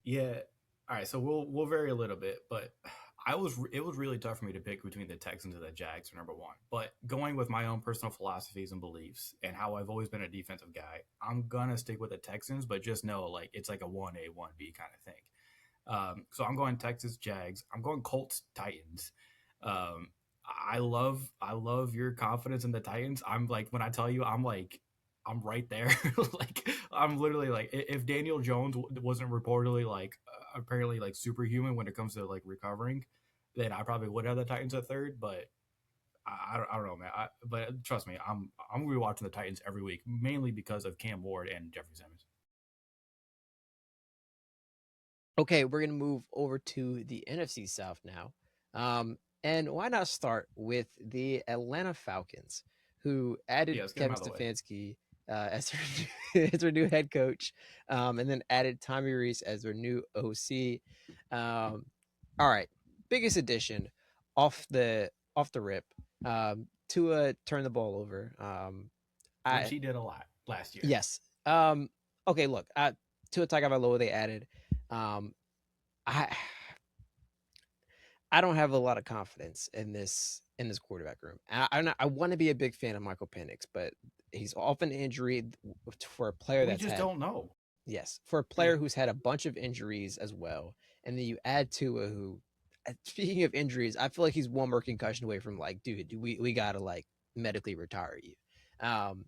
[SPEAKER 1] Yeah. All right. So we'll vary a little bit, but it was really tough for me to pick between the Texans and the Jags for number one. But going with my own personal philosophies and beliefs and how I've always been a defensive guy, I'm gonna stick with the Texans, but just know like it's like a 1A 1B kind of thing. So I'm going Texas Jags. I'm going Colts Titans. Um, I love your confidence in the Titans. I'm like when I tell you I'm like I'm right there. Like I'm literally like if Daniel Jones wasn't reportedly like apparently like superhuman when it comes to like recovering, then I probably would have the Titans at third. But I don't know, man. But trust me, I'm gonna be watching the Titans every week, mainly because of Cam Ward and Jeffrey Simmons.
[SPEAKER 2] Okay, we're gonna move over to the NFC South now. And why not start with the Atlanta Falcons, who
[SPEAKER 1] Yeah,
[SPEAKER 2] added
[SPEAKER 1] let's get him
[SPEAKER 2] Kevin
[SPEAKER 1] out of the way.
[SPEAKER 2] Stefanski as as their new head coach, and then added Tommy Reese as their new OC. All right, biggest addition off the rip. Tua turned the ball over.
[SPEAKER 1] Which
[SPEAKER 2] I
[SPEAKER 1] he did a lot last year.
[SPEAKER 2] Yes. Okay, look, Tua Tagovailoa they added. Um, I I don't have a lot of confidence in this quarterback room. I want to be a big fan of Michael Penix, but he's often injured for a player
[SPEAKER 1] We
[SPEAKER 2] that's
[SPEAKER 1] just
[SPEAKER 2] had
[SPEAKER 1] don't know.
[SPEAKER 2] yes for a
[SPEAKER 1] Yeah,
[SPEAKER 2] player who's had a bunch of injuries as well, and then you add Tua, who speaking of injuries, I feel like he's one more concussion away from like, dude, we gotta like medically retire you. Um,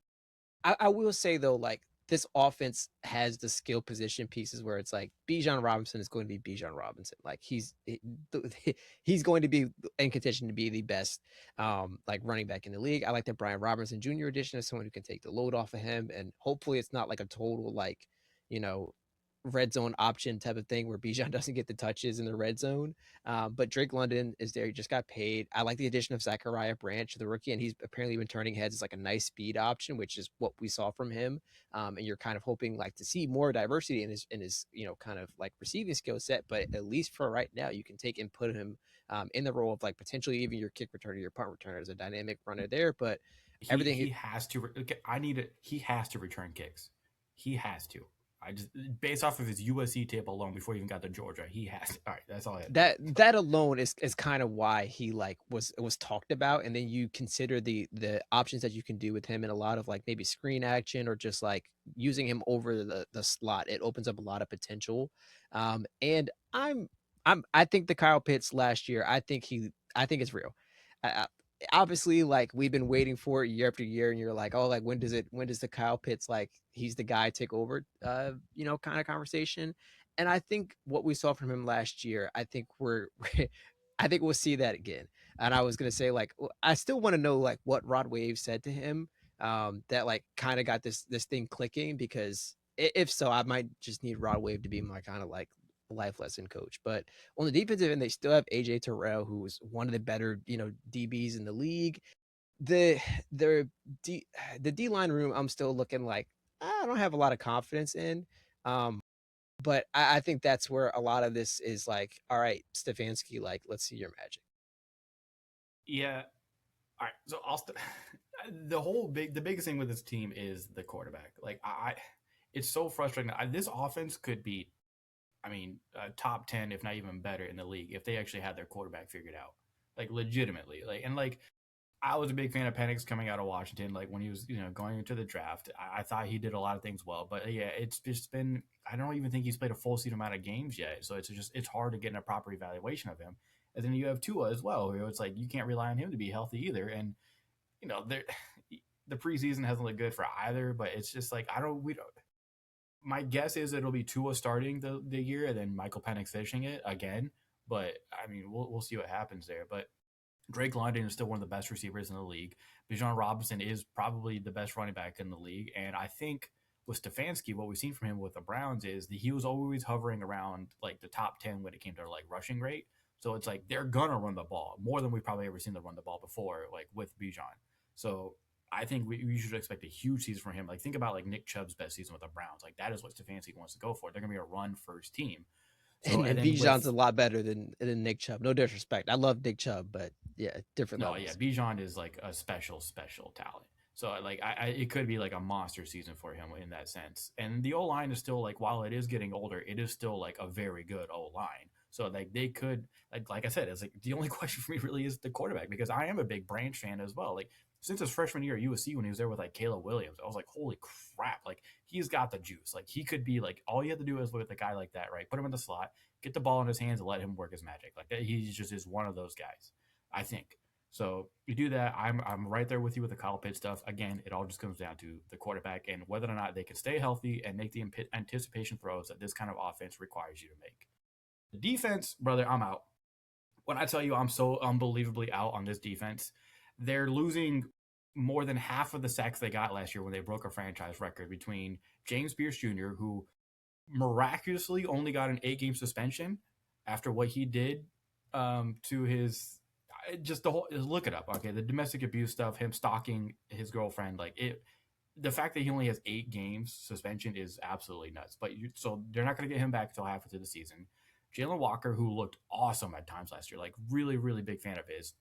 [SPEAKER 2] I will say though, like this offense has the skill position pieces where it's like Bijan Robinson is going to be Bijan Robinson. Like he's going to be in contention to be the best like running back in the league. I like the Brian Robinson Jr. addition as someone who can take the load off of him, and hopefully it's not like a total like you know red zone option type of thing where Bijan doesn't get the touches in the red zone. But Drake London is there. He just got paid. I like the addition of Zachariah Branch, the rookie, and he's apparently been turning heads as like a nice speed option, which is what we saw from him. And you're kind of hoping like to see more diversity in his kind of like receiving skill set. But at least for right now, you can take and put him in the role of like potentially even your kick returner, your punt returner as a dynamic runner there. But everything
[SPEAKER 1] He has to. I need it. He has to return kicks. He has to. I just based off of his USC tape alone before he even got to Georgia, he has to. All right, that's all I had to say.
[SPEAKER 2] that alone is kind of why he like was talked about, and then you consider the options that you can do with him in a lot of like maybe screen action or just like using him over the slot. It opens up a lot of potential. And I think the Kyle Pitts last year, I think it's real. I, Obviously like we've been waiting for it year after year, and you're like, oh, like when does the Kyle Pitts like he's the guy take over kind of conversation. And I think what we saw from him last year, I think I think we'll see that again. And I was gonna say like I still want to know like what Rod Wave said to him that like kind of got this thing clicking, because if so, I might just need Rod Wave to be my kind of like life lesson coach. But on the defensive end, they still have AJ Terrell, who was one of the better, DBs in the league. The the the D line room, I'm still looking like I don't have a lot of confidence in. But I think that's where a lot of this is like, all right, Stefanski, like let's see your magic.
[SPEAKER 1] Yeah. All right. So the biggest thing with this team is the quarterback. Like it's so frustrating. This offense could be, I mean, top 10, if not even better in the league if they actually had their quarterback figured out, like legitimately. Like I was a big fan of Penix coming out of Washington. Like when he was, going into the draft, I thought he did a lot of things well. But yeah, it's just been. I don't even think he's played a full season amount of games yet. So it's hard to get a proper evaluation of him. And then you have Tua as well, who it's like you can't rely on him to be healthy either. And the preseason hasn't looked good for either. But it's just like we don't. My guess is it'll be Tua starting the year and then Michael Penix finishing it again. But I mean, we'll see what happens there. But Drake London is still one of the best receivers in the league. Bijan Robinson is probably the best running back in the league. And I think with Stefanski, what we've seen from him with the Browns is that he was always hovering around like the top 10 when it came to like rushing rate. So it's like they're going to run the ball more than we've probably ever seen them run the ball before, like with Bijan. So I think we should expect a huge season from him. Like think about like Nick Chubb's best season with the Browns. Like that is what Stefanski wants to go for. They're going to be a run first team. So
[SPEAKER 2] And
[SPEAKER 1] and then
[SPEAKER 2] Bijan's
[SPEAKER 1] with
[SPEAKER 2] a lot better than Nick Chubb. No disrespect, I love Nick Chubb, but yeah, different
[SPEAKER 1] No, yeah,
[SPEAKER 2] levels.
[SPEAKER 1] Bijan is like a special talent. So like it could be like a monster season for him in that sense. And the O line is still like while it is getting older, it is still like a very good O line. So like they could like I said, it's like the only question for me really is the quarterback because I am a big Branch fan as well. Like since his freshman year at USC when he was there with like Caleb Williams, I was like, holy crap! Like he's got the juice. Like he could be like all you have to do is look at a guy like that, right? Put him in the slot, get the ball in his hands, and let him work his magic. Like he just is one of those guys. I think. So you do that. I'm right there with you with the Kyle Pitts stuff. Again, it all just comes down to the quarterback and whether or not they can stay healthy and make the anticipation throws that this kind of offense requires you to make. The defense, brother, I'm out. When I tell you I'm so unbelievably out on this defense, they're losing more than half of the sacks they got last year when they broke a franchise record between James Pierce Jr., who miraculously only got an 8-game suspension after what he did to his just the whole look it up. Okay, the domestic abuse stuff, him stalking his girlfriend, like it. The fact that he only has 8 games suspension is absolutely nuts. But so they're not going to get him back until halfway through the season. Jalen Walker, who looked awesome at times last year, like really, really big fan of his.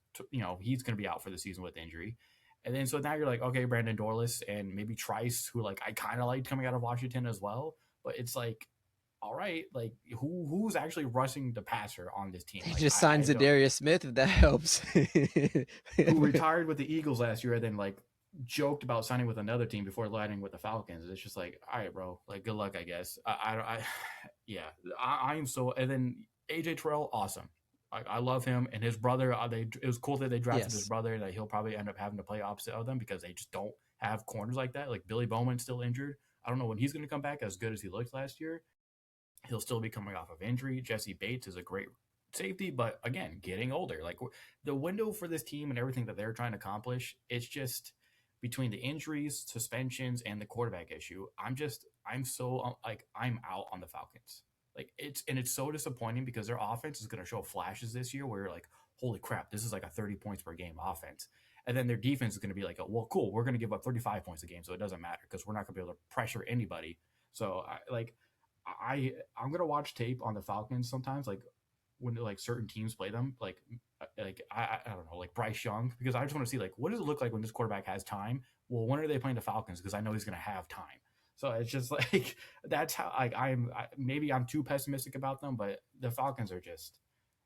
[SPEAKER 1] He's going to be out for the season with injury. And then so now you're like, okay, Brandon Dorlus and maybe Trice, who like I kind of liked coming out of Washington as well. But it's like, all right, like who's actually rushing the passer on this team?
[SPEAKER 2] He
[SPEAKER 1] Like
[SPEAKER 2] just
[SPEAKER 1] I
[SPEAKER 2] signs
[SPEAKER 1] don't.
[SPEAKER 2] Darius Smith if that helps.
[SPEAKER 1] Who retired with the Eagles last year and then like joked about signing with another team before landing with the Falcons. It's just like, all right, bro, like good luck, I guess. Yeah, I am so. And then AJ Terrell, awesome. I love him and his brother. It was cool that they drafted his
[SPEAKER 2] Yes.
[SPEAKER 1] brother. That he'll probably end up having to play opposite of them because they just don't have corners like that. Like Billy Bowman's still injured. I don't know when he's going to come back as good as he looked last year. He'll still be coming off of injury. Jesse Bates is a great safety, but again, getting older. Like the window for this team and everything that they're trying to accomplish, it's just between the injuries, suspensions, and the quarterback issue. I'm so like I'm out on the Falcons. Like it's so disappointing because their offense is going to show flashes this year where you're like, holy crap, this is like a 30 points per game offense. And then their defense is going to be like, well, cool, we're going to give up 35 points a game, so it doesn't matter because we're not going to be able to pressure anybody. So I'm gonna watch tape on the Falcons sometimes, like when like certain teams play them, I don't know, like Bryce Young, because I just want to see like what does it look like when this quarterback has time. Well, when are they playing the Falcons? Because I know he's gonna have time. So it's just like that's how like maybe I'm too pessimistic about them, but the Falcons are just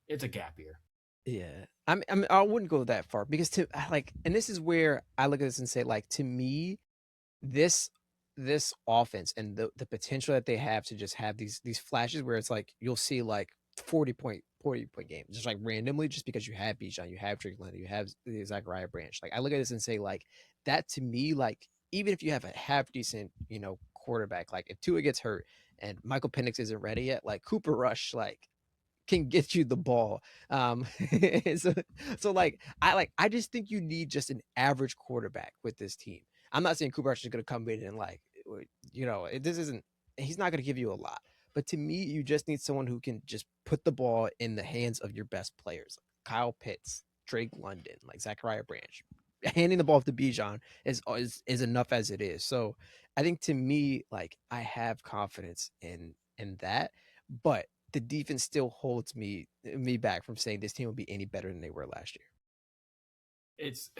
[SPEAKER 1] it's a gap year.
[SPEAKER 2] Yeah. I wouldn't go that far because and this is where I look at this and say, like, to me, this this offense and the potential that they have to just have these flashes where it's like you'll see like 40 point games just like randomly just because you have Bijan, you have Drake London, you have Zachariah Branch. Like I look at this and say like that to me, like even if you have a half decent, quarterback, like if Tua gets hurt and Michael Penix isn't ready yet, like Cooper Rush, like can get you the ball. So, I just think you need just an average quarterback with this team. I'm not saying Cooper Rush is going to come in and this isn't. He's not going to give you a lot, but to me, you just need someone who can just put the ball in the hands of your best players, like Kyle Pitts, Drake London, like Zachariah Branch. Handing the ball to Bijan is enough as it is. So I think to me, like I have confidence in that, but the defense still holds me back from saying this team will be any better than they were last year.
[SPEAKER 1] It's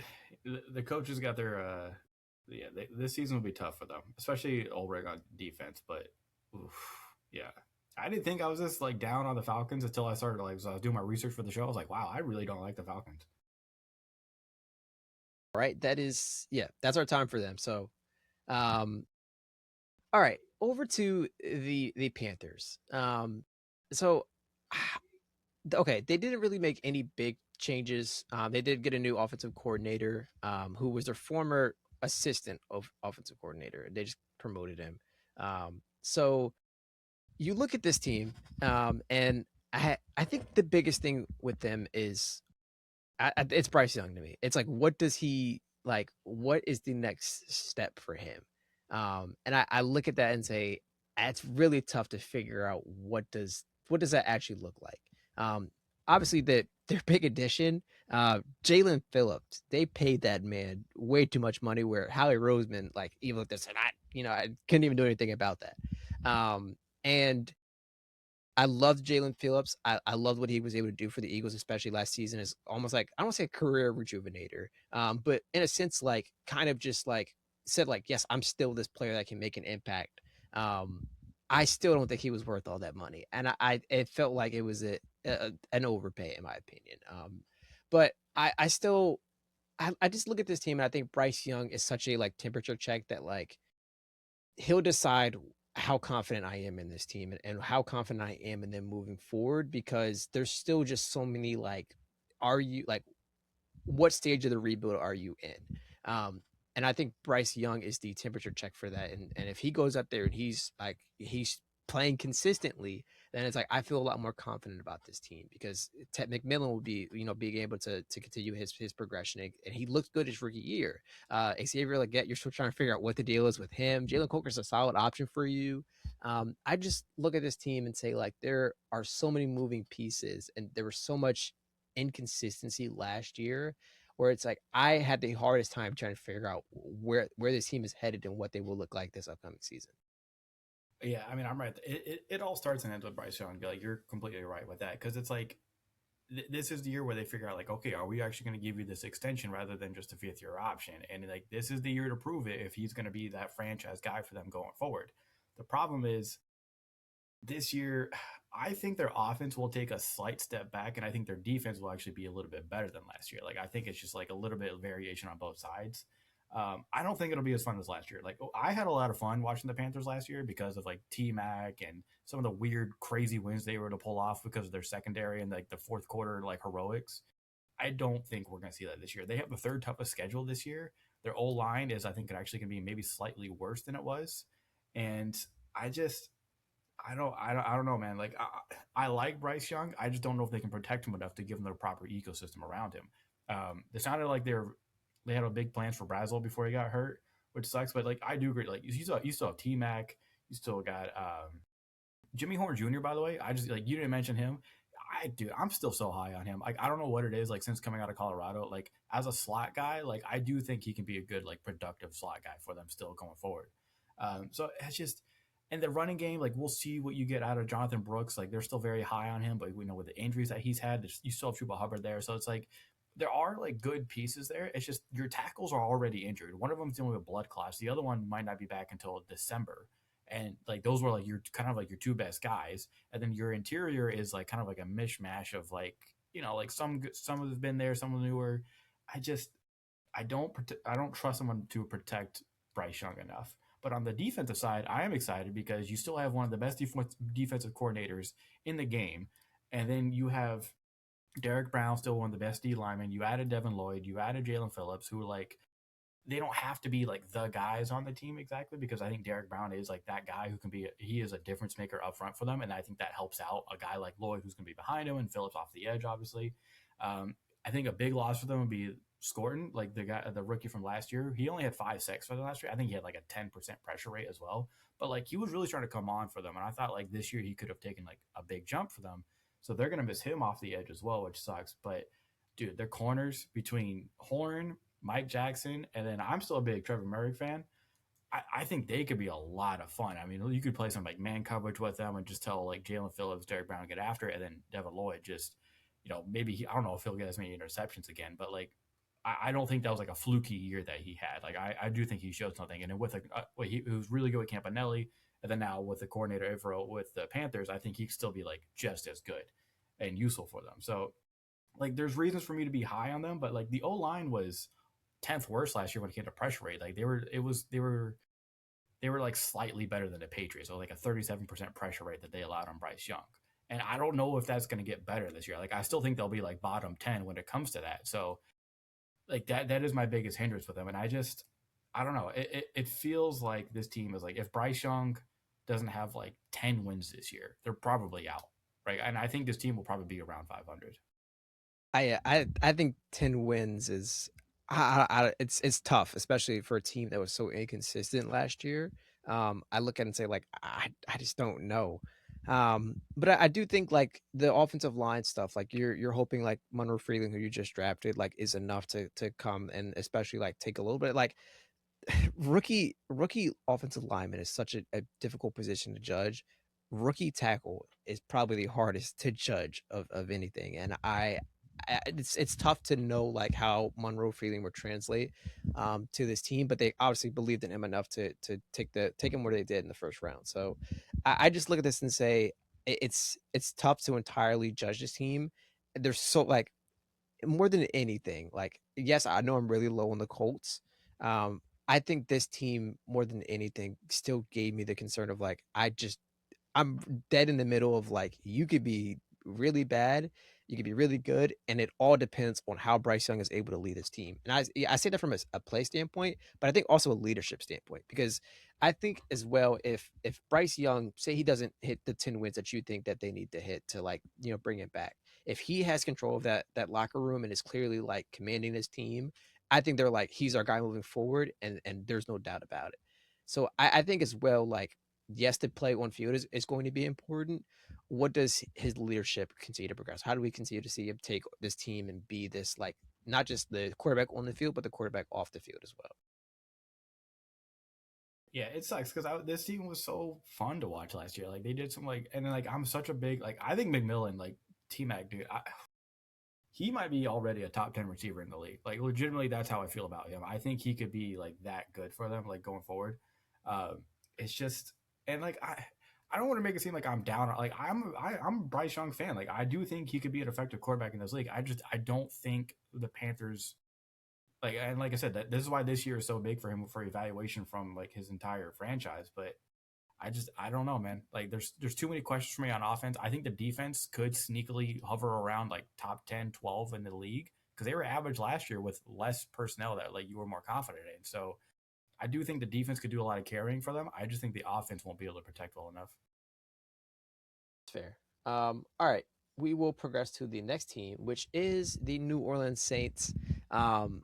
[SPEAKER 1] the coaches got their yeah. This season will be tough for them, especially Ulbrich on defense. But oof, yeah, I didn't think I was this like down on the Falcons until I started like so I was doing my research for the show. I was like, wow, I really don't like the Falcons.
[SPEAKER 2] Right? That is, yeah, that's our time for them. So, um, all right, over to the Panthers. So okay, they didn't really make any big changes. They did get a new offensive coordinator, who was their former assistant of offensive coordinator. They just promoted him. So you look at this team, and I think the biggest thing with them is it's Bryce Young to me. It's like, what does he like? What is the next step for him? And I look at that and say it's really tough to figure out what does that actually look like. Um, Obviously, their big addition, Jalen Phillips, they paid that man way too much money. Where Howie Roseman, like even looked at and I couldn't even do anything about that. And I loved Jalen Phillips. I loved what he was able to do for the Eagles, especially last season. Is almost like I don't want to say a career rejuvenator, but in a sense, like kind of just like said, like, yes, I'm still this player that can make an impact. Um, I still don't think he was worth all that money, and I it felt like it was an overpay in my opinion. But I still I just look at this team and I think Bryce Young is such a like temperature check that like he'll decide how confident I am in this team and how confident I am in them moving forward because there's still just so many like, are you like, what stage of the rebuild are you in? And I think Bryce Young is the temperature check for that. And if he goes up there and he's playing consistently, then it's like I feel a lot more confident about this team because Ted McMillan will be being able to continue his progression and he looked good his rookie year. Xavier Legette, you're still trying to figure out what the deal is with him. Jalen Coker's a solid option for you. I just look at this team and say like there are so many moving pieces and there was so much inconsistency last year where it's like I had the hardest time trying to figure out where this team is headed and what they will look like this upcoming season.
[SPEAKER 1] Yeah, I mean, I'm right. It all starts and ends with Bryce Young. Like you're completely right with that because it's like this is the year where they figure out like, okay, are we actually going to give you this extension rather than just a fifth year option? And like this is the year to prove it if he's going to be that franchise guy for them going forward. The problem is this year, I think their offense will take a slight step back, and I think their defense will actually be a little bit better than last year. Like I think it's just like a little bit of variation on both sides. I don't think it'll be as fun as last year. Like I had a lot of fun watching the Panthers last year because of like T Mac and some of the weird, crazy wins they were to pull off because of their secondary and like the fourth quarter like heroics. I don't think we're going to see that this year. They have the third toughest schedule this year. Their O line is, I think, actually going to be maybe slightly worse than it was. And I just I don't know, man. Like I like Bryce Young. I just don't know if they can protect him enough to give him the proper ecosystem around him. It sounded like they had a big plans for Brazel before he got hurt, which sucks. But like I do agree. Like you still have T Mac. You still got Jimmy Horn Jr. By the way, I just like you didn't mention him. I'm still so high on him. Like I don't know what it is. Like since coming out of Colorado, like as a slot guy, like I do think he can be a good like productive slot guy for them still going forward. So it's just and the running game, like we'll see what you get out of Jonathan Brooks. Like they're still very high on him, but we know with the injuries that he's had, you still have Chuba Hubbard there. So it's like there are like good pieces there. It's just your tackles are already injured. One of them's dealing with blood clots. The other one might not be back until December. And like those were like your kind of like your two best guys, and then your interior is like kind of like a mishmash of like like some have been there, some newer. I just I don't trust someone to protect Bryce Young enough. But on the defensive side, I am excited because you still have one of the best defensive coordinators in the game, and then you have Derek Brown, still one of the best D linemen. You added Devin Lloyd, you added Jalen Phillips, who like they don't have to be like the guys on the team exactly because I think Derek Brown is like that guy who can be he is a difference maker up front for them, and I think that helps out a guy like Lloyd who's going to be behind him and Phillips off the edge, obviously. I think a big loss for them would be Scorton, like the rookie from last year. He only had 5 sacks for them last year. I think he had like a 10% pressure rate as well, but like he was really trying to come on for them, and I thought like this year he could have taken like a big jump for them. So they're going to miss him off the edge as well, which sucks. But dude, their corners between Horn, Mike Jackson, and then I'm still a big Trevor Murray fan. I think they could be a lot of fun. I mean, you could play some like man coverage with them and just tell like Jalen Phillips, Derek Brown get after it, and then Devin Lloyd just, maybe I don't know if he'll get as many interceptions again, but like I don't think that was like a fluky year that he had. Like I do think he showed something, and then with he was really good with Campanelli, and then now with the coordinator Ivro with the Panthers, I think he could still be like just as good and useful for them. So like there's reasons for me to be high on them, but like the O line was 10th worst last year when it came to pressure rate. Like they were like slightly better than the Patriots, so like a 37% pressure rate that they allowed on Bryce Young. And I don't know if that's going to get better this year. Like I still think they'll be like bottom 10 when it comes to that. So like that is my biggest hindrance with them. And I don't know. It feels like this team is like if Bryce Young doesn't have like 10 wins this year, they're probably out. Right. And I think this team will probably be around 500.
[SPEAKER 2] I think 10 wins is it's tough, especially for a team that was so inconsistent last year. I look at it and say like I just don't know. But I do think like the offensive line stuff, like you're hoping like Monroe Freeland, who you just drafted, like is enough to come and especially like take a little bit like rookie offensive lineman is such a difficult position to judge. Rookie tackle is probably the hardest to judge of anything, and it's tough to know like how Monroe Freeling would translate to this team, but they obviously believed in him enough to take him where they did in the first round. So I just look at this and say it's tough to entirely judge this team. There's so like more than anything, like yes, I know I'm really low on the Colts. I think this team more than anything still gave me the concern of like I'm dead in the middle of like you could be really bad, you could be really good, and it all depends on how Bryce Young is able to lead his team. And I say that from a play standpoint, but I think also a leadership standpoint because I think as well if Bryce Young say he doesn't hit the 10 wins that you think that they need to hit to like bring it back, if he has control of that locker room and is clearly like commanding his team, I think they're like he's our guy moving forward, and there's no doubt about it. So I think as well like yes, the play on field is going to be important. What does his leadership continue to progress? How do we continue to see him take this team and be this like not just the quarterback on the field, but the quarterback off the field as well?
[SPEAKER 1] Yeah, it sucks because this team was so fun to watch last year. Like they did some like, and then like I'm such a big like I think McMillan like T Mac dude, he might be already a top 10 receiver in the league. Like legitimately, that's how I feel about him. I think he could be like that good for them like going forward. Um, it's just and like I don't want to make it seem like I'm down. Like I'm a Bryce Young fan. Like I do think he could be an effective quarterback in this league. I don't think the Panthers like I said that this is why this year is so big for him for evaluation from like his entire franchise. But I don't know, man. Like there's too many questions for me on offense. I think the defense could sneakily hover around like top 10, 12 in the league because they were average last year with less personnel that like you were more confident in. So I do think the defense could do a lot of carrying for them. I just think the offense won't be able to protect well enough.
[SPEAKER 2] It's fair. All right, we will progress to the next team, which is the New Orleans Saints. Um,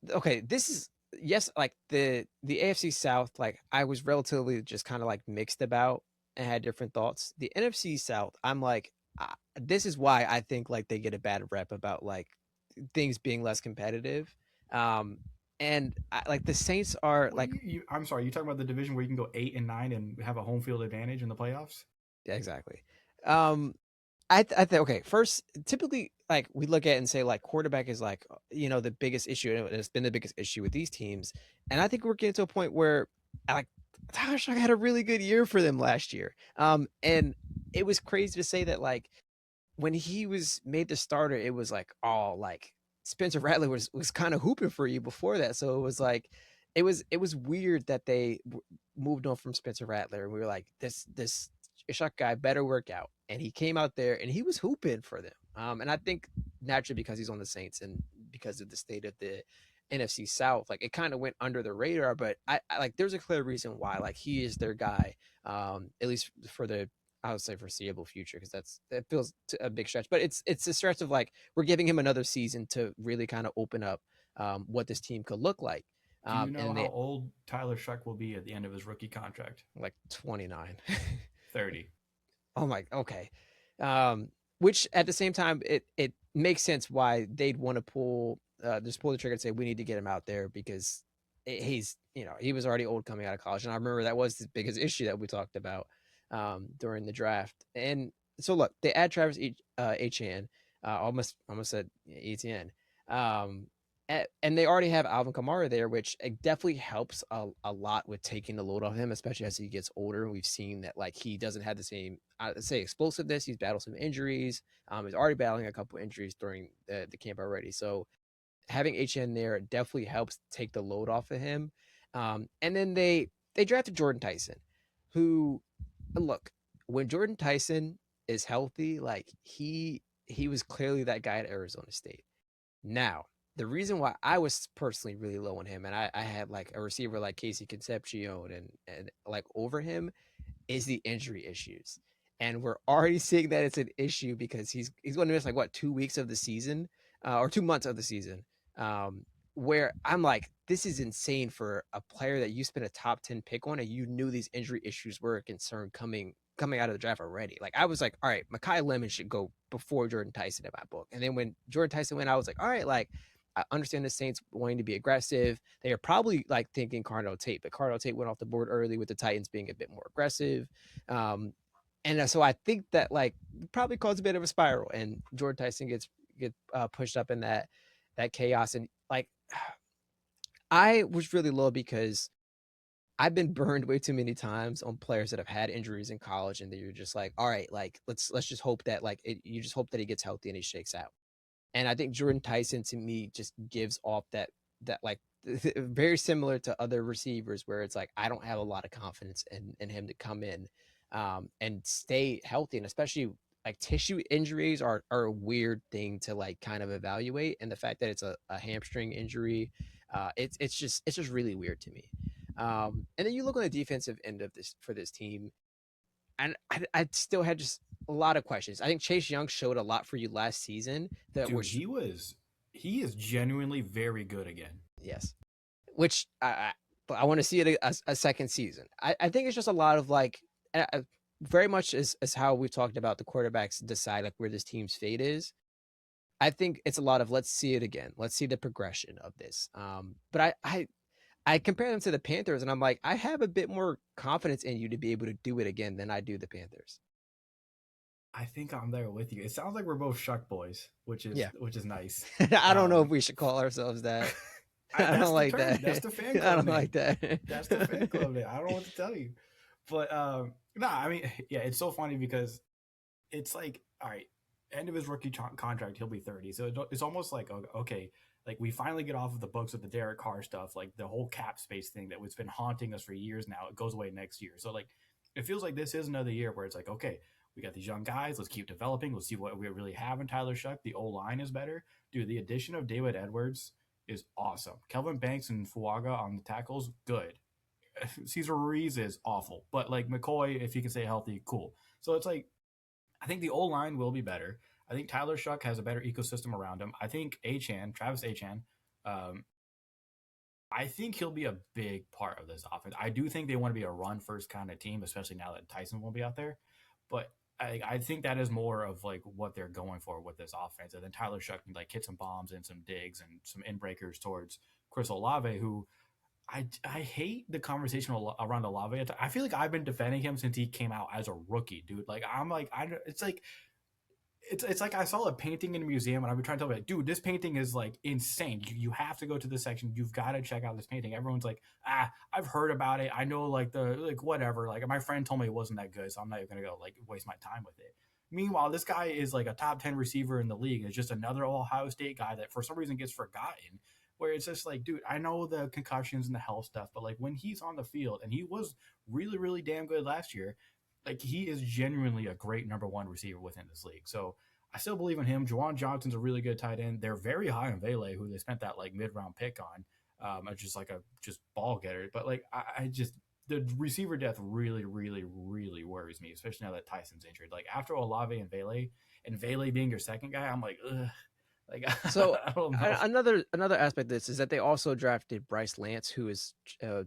[SPEAKER 2] okay, this is yes, like the AFC South. Like I was relatively just kind of like mixed about and had different thoughts. The NFC South, I'm like, this is why I think like they get a bad rep about like things being less competitive. Um, and like the Saints are
[SPEAKER 1] Well,
[SPEAKER 2] like,
[SPEAKER 1] I'm sorry, you talking about the division where you can go 8-9 and have a home field advantage in the playoffs?
[SPEAKER 2] yeah, exactly. Um, I think okay. First, typically, like we look at it and say, like quarterback is like the biggest issue, and it's been the biggest issue with these teams. And I think we're getting to a point where like Tyler Shock had a really good year for them last year. And it was crazy to say that like when he was made the starter, it was like all like Spencer Rattler was kind of hooping for you before that. So it was like it was weird that they moved on from Spencer Rattler, and we were like this Shock guy better work out, and he came out there and he was hooping for them. And I think naturally because he's on the Saints and because of the state of the NFC South, like it kind of went under the radar. But I like there's a clear reason why like he is their guy, at least for the I would say foreseeable future because that feels a big stretch, but it's a stretch of like we're giving him another season to really kind of open up what this team could look like.
[SPEAKER 1] Do you know
[SPEAKER 2] And
[SPEAKER 1] how
[SPEAKER 2] they
[SPEAKER 1] old Tyler Shuck will be at the end of his rookie contract?
[SPEAKER 2] like 29.
[SPEAKER 1] 30.
[SPEAKER 2] Oh my, okay. Which at the same time, it makes sense why they'd want to just pull the trigger and say we need to get him out there because he's he was already old coming out of college, and I remember that was the biggest issue that we talked about during the draft. And so look, they add Travis Etienne, almost said Etienne. Um, and they already have Alvin Kamara there, which it definitely helps a lot with taking the load off him, especially as he gets older. We've seen that like he doesn't have the same, say, explosiveness. He's battled some injuries. He's already battling a couple injuries during the camp already. So having HN there definitely helps take the load off of him. And then they drafted Jordan Tyson, who look when Jordan Tyson is healthy, like he was clearly that guy at Arizona State. Now, the reason why I was personally really low on him, and I had like a receiver like Casey Concepcion and like over him, is the injury issues. And we're already seeing that it's an issue because he's going to miss like what 2 weeks of the season, or 2 months of the season. Um, where I'm like, this is insane for a player that you spent a top 10 pick on, and you knew these injury issues were a concern coming out of the draft already. Like I was like, all right, Mekhi Lemon should go before Jordan Tyson in my book. And then when Jordan Tyson went, I was like, all right, like I understand the Saints wanting to be aggressive. They are probably like thinking Cardinal Tate, but Cardinal Tate went off the board early with the Titans being a bit more aggressive. And so I think that like probably caused a bit of a spiral, and Jordan Tyson gets pushed up in that chaos. And like I was really low because I've been burned way too many times on players that have had injuries in college, and that you're just like, all right, like let's just hope that like you just hope that he gets healthy and he shakes out. And I think Jordan Tyson to me just gives off that like very similar to other receivers where it's like I don't have a lot of confidence in him to come in and stay healthy, and especially like tissue injuries are a weird thing to like kind of evaluate, and the fact that it's a hamstring injury, it's just really weird to me. And then you look on the defensive end of this for this team, and I still had just a lot of questions. I think Chase Young showed a lot for you last season that
[SPEAKER 1] Dude,
[SPEAKER 2] was
[SPEAKER 1] he is genuinely very good again.
[SPEAKER 2] yes, which but I want to see it a second season. I think it's just a lot of like very much as how we've talked about the quarterbacks decide like where this team's fate is. I think it's a lot of let's see it again. Let's see the progression of this. But I compare them to the Panthers, and I'm like, I have a bit more confidence in you to be able to do it again than I do the Panthers.
[SPEAKER 1] I think I'm there with you. It sounds like we're both Shuck boys,
[SPEAKER 2] Yeah.
[SPEAKER 1] which is nice.
[SPEAKER 2] I don't know if
[SPEAKER 1] Um,
[SPEAKER 2] we should call ourselves that. I
[SPEAKER 1] that's
[SPEAKER 2] don't
[SPEAKER 1] the
[SPEAKER 2] like
[SPEAKER 1] term.
[SPEAKER 2] that.
[SPEAKER 1] That's the fan
[SPEAKER 2] I
[SPEAKER 1] club
[SPEAKER 2] don't
[SPEAKER 1] name.
[SPEAKER 2] like that.
[SPEAKER 1] That's the fan club name. I don't know what to tell you. But nah, I mean, yeah, it's so funny because it's like, all right, end of his rookie contract, he'll be 30. So it's almost like, okay, like we finally get off of the books with the Derek Carr stuff, like the whole cap space thing that has been haunting us for years now. It goes away next year. So like, it feels like this is another year where it's like, okay, we got these young guys. Let's keep developing. Let's see what we really have in Tyler Shuck. The O line is better. Dude, the addition of David Edwards is awesome. Kelvin Banks and Fuaga on the tackles, good. Cesar Ruiz is awful, but like McCoy, if he can stay healthy, cool. So it's like I think the O line will be better. I think Tyler Shuck has a better ecosystem around him. I think Achan, Travis Achan, um, I think he'll be a big part of this offense. I do think they want to be a run first kind of team, especially now that Tyson won't be out there. But I think that is more of like what they're going for with this offense. And then Tyler Shuck can like hit some bombs and some digs and some inbreakers towards Chris Olave, who I hate the conversation around Olave. I feel like I've been defending him since he came out as a rookie, dude. Like I'm like it's like it's like I saw a painting in a museum and I've been trying to tell me, like, dude, this painting is like insane. You have to go to this section. You've got to check out this painting. Everyone's like, I've heard about it. I know like the like whatever. Like my friend told me it wasn't that good, so I'm not even gonna go like waste my time with it. Meanwhile, this guy is like a top 10 receiver in the league. It's just another Ohio State guy that for some reason gets forgotten. Where it's just like, dude, I know the concussions and the health stuff, but like when he's on the field, and he was really, really damn good last year, like he is genuinely a great number one receiver within this league. So I still believe in him. Juwan Johnson's a really good tight end. They're very high on Vele, who they spent that like mid round pick on. Just like a just ball getter. But like I just the receiver depth really, really, really worries me, especially now that Tyson's injured. Like after Olave and Vele being your second guy, I'm like, ugh. Like
[SPEAKER 2] So
[SPEAKER 1] I don't know.
[SPEAKER 2] another aspect of this is that they also drafted Bryce Lance, who is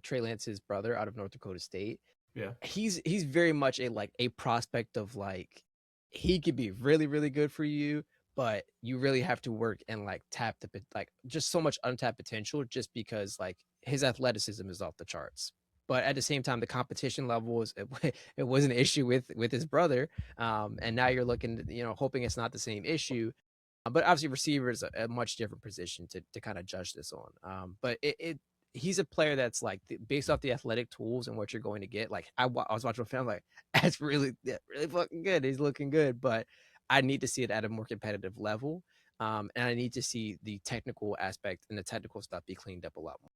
[SPEAKER 2] Trey Lance's brother out of North Dakota State.
[SPEAKER 1] Yeah.
[SPEAKER 2] He's very much a prospect of like he could be really really good for you, but you really have to work and like tap the like just so much untapped potential just because like his athleticism is off the charts. But at the same time, the competition level is it was an issue with his brother, and now you're looking, hoping it's not the same issue. But obviously, receiver is a much different position to kind of judge this on. But he's a player that's like based off the athletic tools and what you're going to get. Like I was watching a film, like that's really really fucking good. He's looking good, but I need to see it at a more competitive level, and I need to see the technical aspect and the technical stuff be cleaned up a lot more.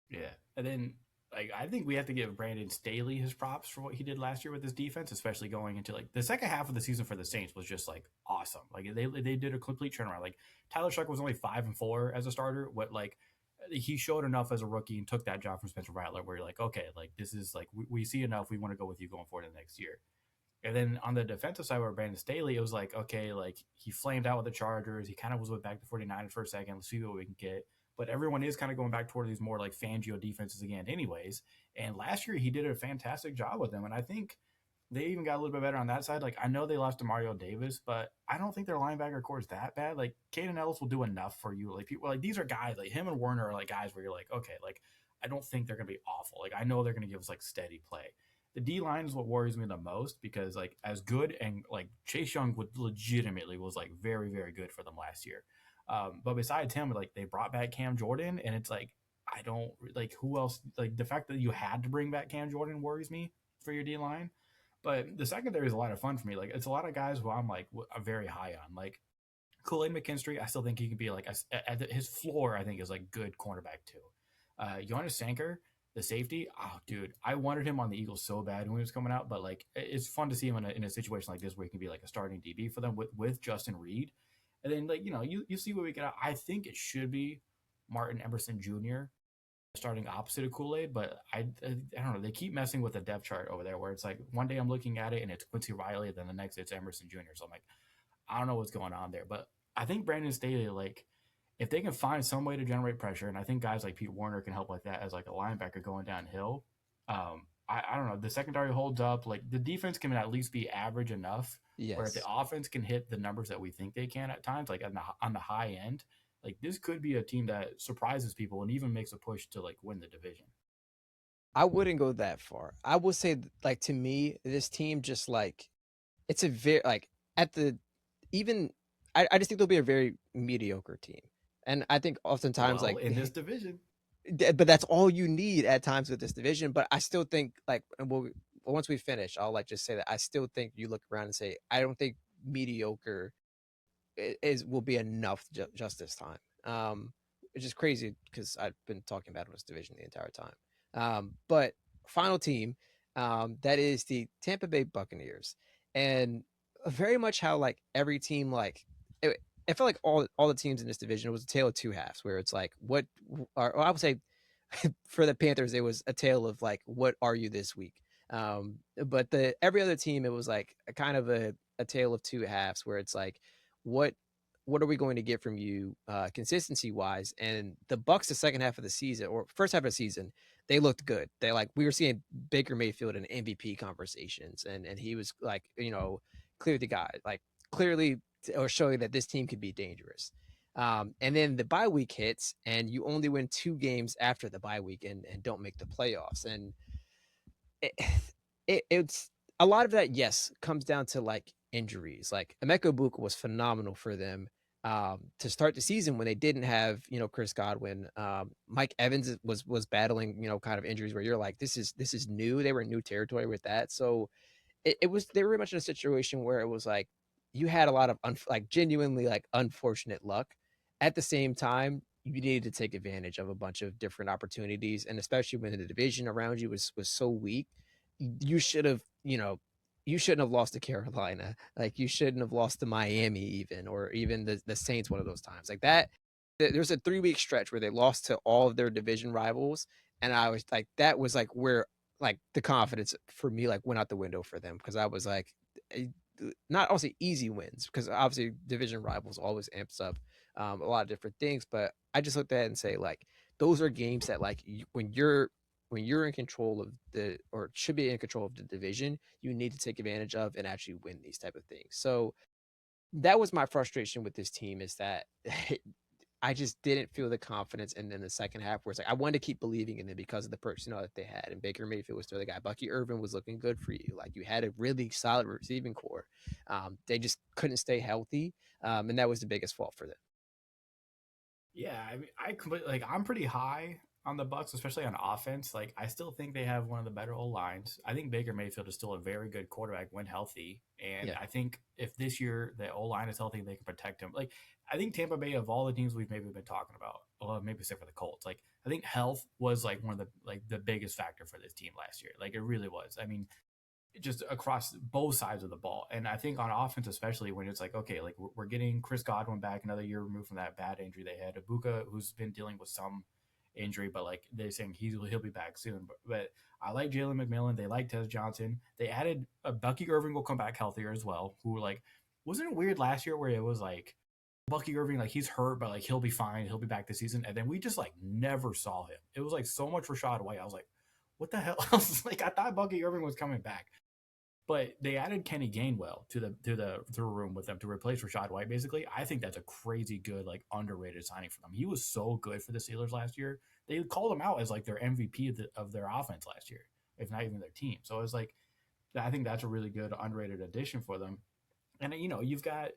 [SPEAKER 1] Yeah. And then like I think we have to give Brandon Staley his props for what he did last year with his defense, especially going into like the second half of the season for the Saints was just like awesome. Like they did a complete turnaround. Like Tyler Shuck was only 5-4 as a starter. What like he showed enough as a rookie and took that job from Spencer Rattler where you're like, okay, like this is like we see enough. We want to go with you going forward in the next year. And then on the defensive side, where Brandon Staley, it was like, okay, like he flamed out with the Chargers. He kind of was with back to 49ers for a second. Let's see what we can get. But everyone is kind of going back toward these more like Fangio defenses again, anyways. And last year, he did a fantastic job with them. And I think they even got a little bit better on that side. Like, I know they lost to Mario Davis, but I don't think their linebacker core is that bad. Like, Caden Ellis will do enough for you. Like, people, like, these are guys, like, him and Werner are like guys where you're like, okay, like, I don't think they're going to be awful. Like, I know they're going to give us like steady play. The D line is what worries me the most because like as good and like Chase Young would legitimately was like very very good for them last year. But besides him, like they brought back Cam Jordan, and it's like I don't like who else. Like the fact that you had to bring back Cam Jordan worries me for your D line. But the secondary is a lot of fun for me. Like it's a lot of guys who I'm very high on. Like Kool Aid McKinstry, I still think he can be like at his floor. I think is like good cornerback too. Jonas Sanker, the safety, oh dude, I wanted him on the Eagles so bad when he was coming out, but like it's fun to see him in a situation like this where he can be like a starting DB for them with Justin Reed, and then like you see what we get. I think it should be Martin Emerson Jr. starting opposite of Kool Aid, but I don't know. They keep messing with the depth chart over there where it's like one day I'm looking at it and it's Quincy Riley, then the next it's Emerson Jr. So I'm like, I don't know what's going on there, but I think Brandon Staley like if they can find some way to generate pressure, and I think guys like Pete Warner can help like that as like a linebacker going downhill. I don't know. The secondary holds up. Like the defense can at least be average enough. Where if the
[SPEAKER 2] Yes,
[SPEAKER 1] offense can hit the numbers that we think they can at times, like on the high end, like this could be a team that surprises people and even makes a push to like win the division.
[SPEAKER 2] I wouldn't go that far. I would say like to me, this team just like it's a very like at the even I just think they'll be a very mediocre team. And I think oftentimes
[SPEAKER 1] Well,
[SPEAKER 2] like
[SPEAKER 1] in this division,
[SPEAKER 2] but that's all you need at times with this division. But I still think like and once we finish, I'll like just say that I still think you look around and say I don't think mediocre is will be enough just this time. Which is crazy because I've been talking about this division the entire time. But final team, that is the Tampa Bay Buccaneers, and very much how like every team like I felt like all the teams in this division, it was a tale of two halves, where it's like or I would say for the Panthers, it was a tale of like, what are you this week? But the every other team, it was like a kind of a tale of two halves, where it's like, what what are we going to get from you consistency wise? And the Bucks, the second half of the season or first half of the season, they looked good. They like we were seeing Baker Mayfield in MVP conversations, and he was like, clearly the guy, like clearly or showing that this team could be dangerous. And then the bye week hits, and you only win 2 games after the bye week, and don't make the playoffs. And it, it's a lot of that. Yes, comes down to like injuries. Like Emeka Buka was phenomenal for them to start the season when they didn't have Chris Godwin. Mike Evans was battling kind of injuries where you're like, this is new. They were in new territory with that. So it was they were very much in a situation where it was like you had a lot of like genuinely like unfortunate luck. At the same time, you needed to take advantage of a bunch of different opportunities, and especially when the division around you was so weak, you should have you shouldn't have lost to Carolina. Like you shouldn't have lost to Miami even, or even the Saints one of those times like that. There's a 3 week stretch where they lost to all of their division rivals, and I was like, that was like where like the confidence for me like went out the window for them, because I was like, eh, not obviously easy wins, because obviously division rivals always amps up a lot of different things, but I just looked at it and say like those are games that like when you're in control of the or should be in control of the division, you need to take advantage of and actually win these type of things. So that was my frustration with this team, is that I just didn't feel the confidence. And then the second half, where it's like I wanted to keep believing in them because of the personnel that they had. And Baker Mayfield was still the guy. Bucky Irvin was looking good for you. Like you had a really solid receiving core. They just couldn't stay healthy, and that was the biggest fault for them.
[SPEAKER 1] Yeah, I mean, I completely like. I'm pretty high on the Bucks, especially on offense. Like, I still think they have one of the better O lines. I think Baker Mayfield is still a very good quarterback when healthy, and
[SPEAKER 2] Yeah.
[SPEAKER 1] I think if this year the O line is healthy, they can protect him. Like, I think Tampa Bay, of all the teams we've maybe been talking about, well, maybe except for the Colts, like I think health was like one of the biggest factor for this team last year. Like, it really was. I mean, just across both sides of the ball. And I think on offense, especially when it's like, okay, like we're getting Chris Godwin back another year removed from that bad injury they had. Ibuka, who's been dealing with some injury, but like they're saying he'll be back soon. But I like Jalen McMillan. They like Tez Johnson. They added Bucky Irving will come back healthier as well. Who like wasn't it weird last year where it was like Bucky Irving, like he's hurt, but like he'll be fine. He'll be back this season. And then we just like never saw him. It was like so much Rashad White. I was like, what the hell? I was like, I thought Bucky Irving was coming back. But they added Kenny Gainwell to the room with them to replace Rashad White. Basically, I think that's a crazy good, like underrated signing for them. He was so good for the Steelers last year. They called him out as like their MVP of their offense last year, if not even their team. So it's like I think that's a really good underrated addition for them. And you've got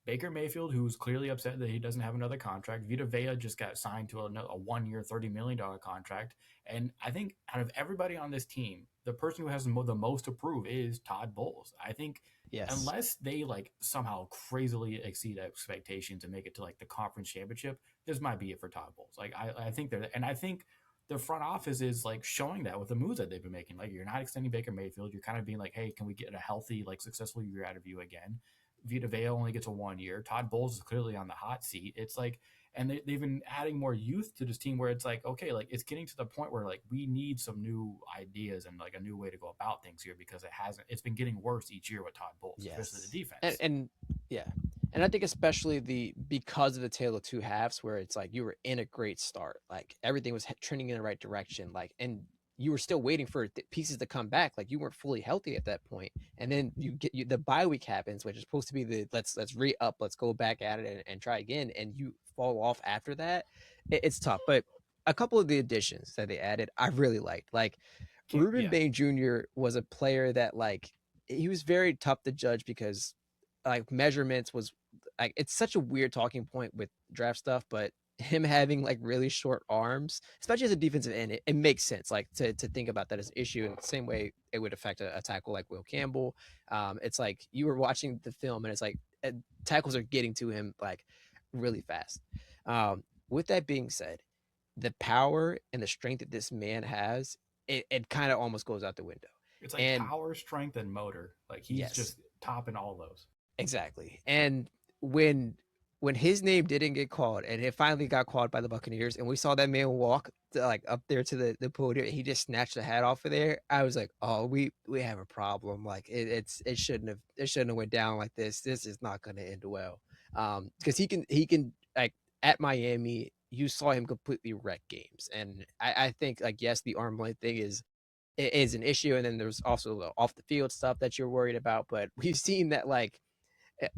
[SPEAKER 1] Baker Mayfield, who's clearly upset that he doesn't have another contract. Vita Vea just got signed to a 1 year, $30 million contract. And I think out of everybody on this team, the person who has the most to prove is Todd Bowles. I think
[SPEAKER 2] Yes.
[SPEAKER 1] unless they like somehow crazily exceed expectations and make it to like the conference championship, this might be it for Todd Bowles. Like I think and I think the front office is like showing that with the moves that they've been making. Like you're not extending Baker Mayfield. You're kind of being like, hey, can we get a healthy, like successful year out of you again? Vita Vea only gets a 1 year. Todd Bowles is clearly on the hot seat. It's like, and they've been adding more youth to this team where it's like, okay, like it's getting to the point where like we need some new ideas and like a new way to go about things here because it's been getting worse each year with Todd Bowles, especially
[SPEAKER 2] Yes.
[SPEAKER 1] the
[SPEAKER 2] And
[SPEAKER 1] defense.
[SPEAKER 2] and yeah. And I think especially the because of the tale of two halves, where it's like you were in a great start, like everything was trending in the right direction, like, and you were still waiting for pieces to come back, like you weren't fully healthy at that point, and then the bye week happens, which is supposed to be the let's re up, let's go back at it and try again, and you fall off after that. It's tough, but a couple of the additions that they added, I really liked. Like Ruben
[SPEAKER 1] Yeah,
[SPEAKER 2] Bain Jr. was a player that like he was very tough to judge because like measurements was like it's such a weird talking point with draft stuff, but him having like really short arms, especially as a defensive end, it makes sense. Like to think about that as an issue in the same way it would affect a tackle like Will Campbell. It's like you were watching the film and it's like tackles are getting to him like really fast. With that being said, the power and the strength that this man has, it kind of almost goes out the window.
[SPEAKER 1] it's like
[SPEAKER 2] And
[SPEAKER 1] power, strength, and motor. Like he's
[SPEAKER 2] yes,
[SPEAKER 1] just topping all those.
[SPEAKER 2] exactly. And when when his name didn't get called and it finally got called by the Buccaneers and we saw that man walk to, like up there to the podium and he just snatched the hat off of there, I was like, oh, we have a problem. Like it shouldn't have went down like this. This is not gonna end well. Because he can like at Miami, you saw him completely wreck games. And I think like yes, the arm length thing is an issue, and then there's also the off the field stuff that you're worried about. But we've seen that like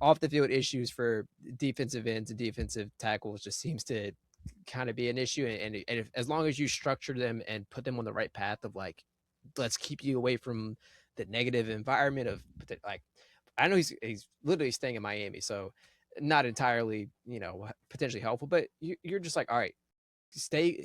[SPEAKER 2] off the field issues for defensive ends and defensive tackles just seems to kind of be an issue. And if, as long as you structure them and put them on the right path of like, let's keep you away from the negative environment of like, I know he's literally staying in Miami, so not entirely potentially helpful, but you're just like, all right, stay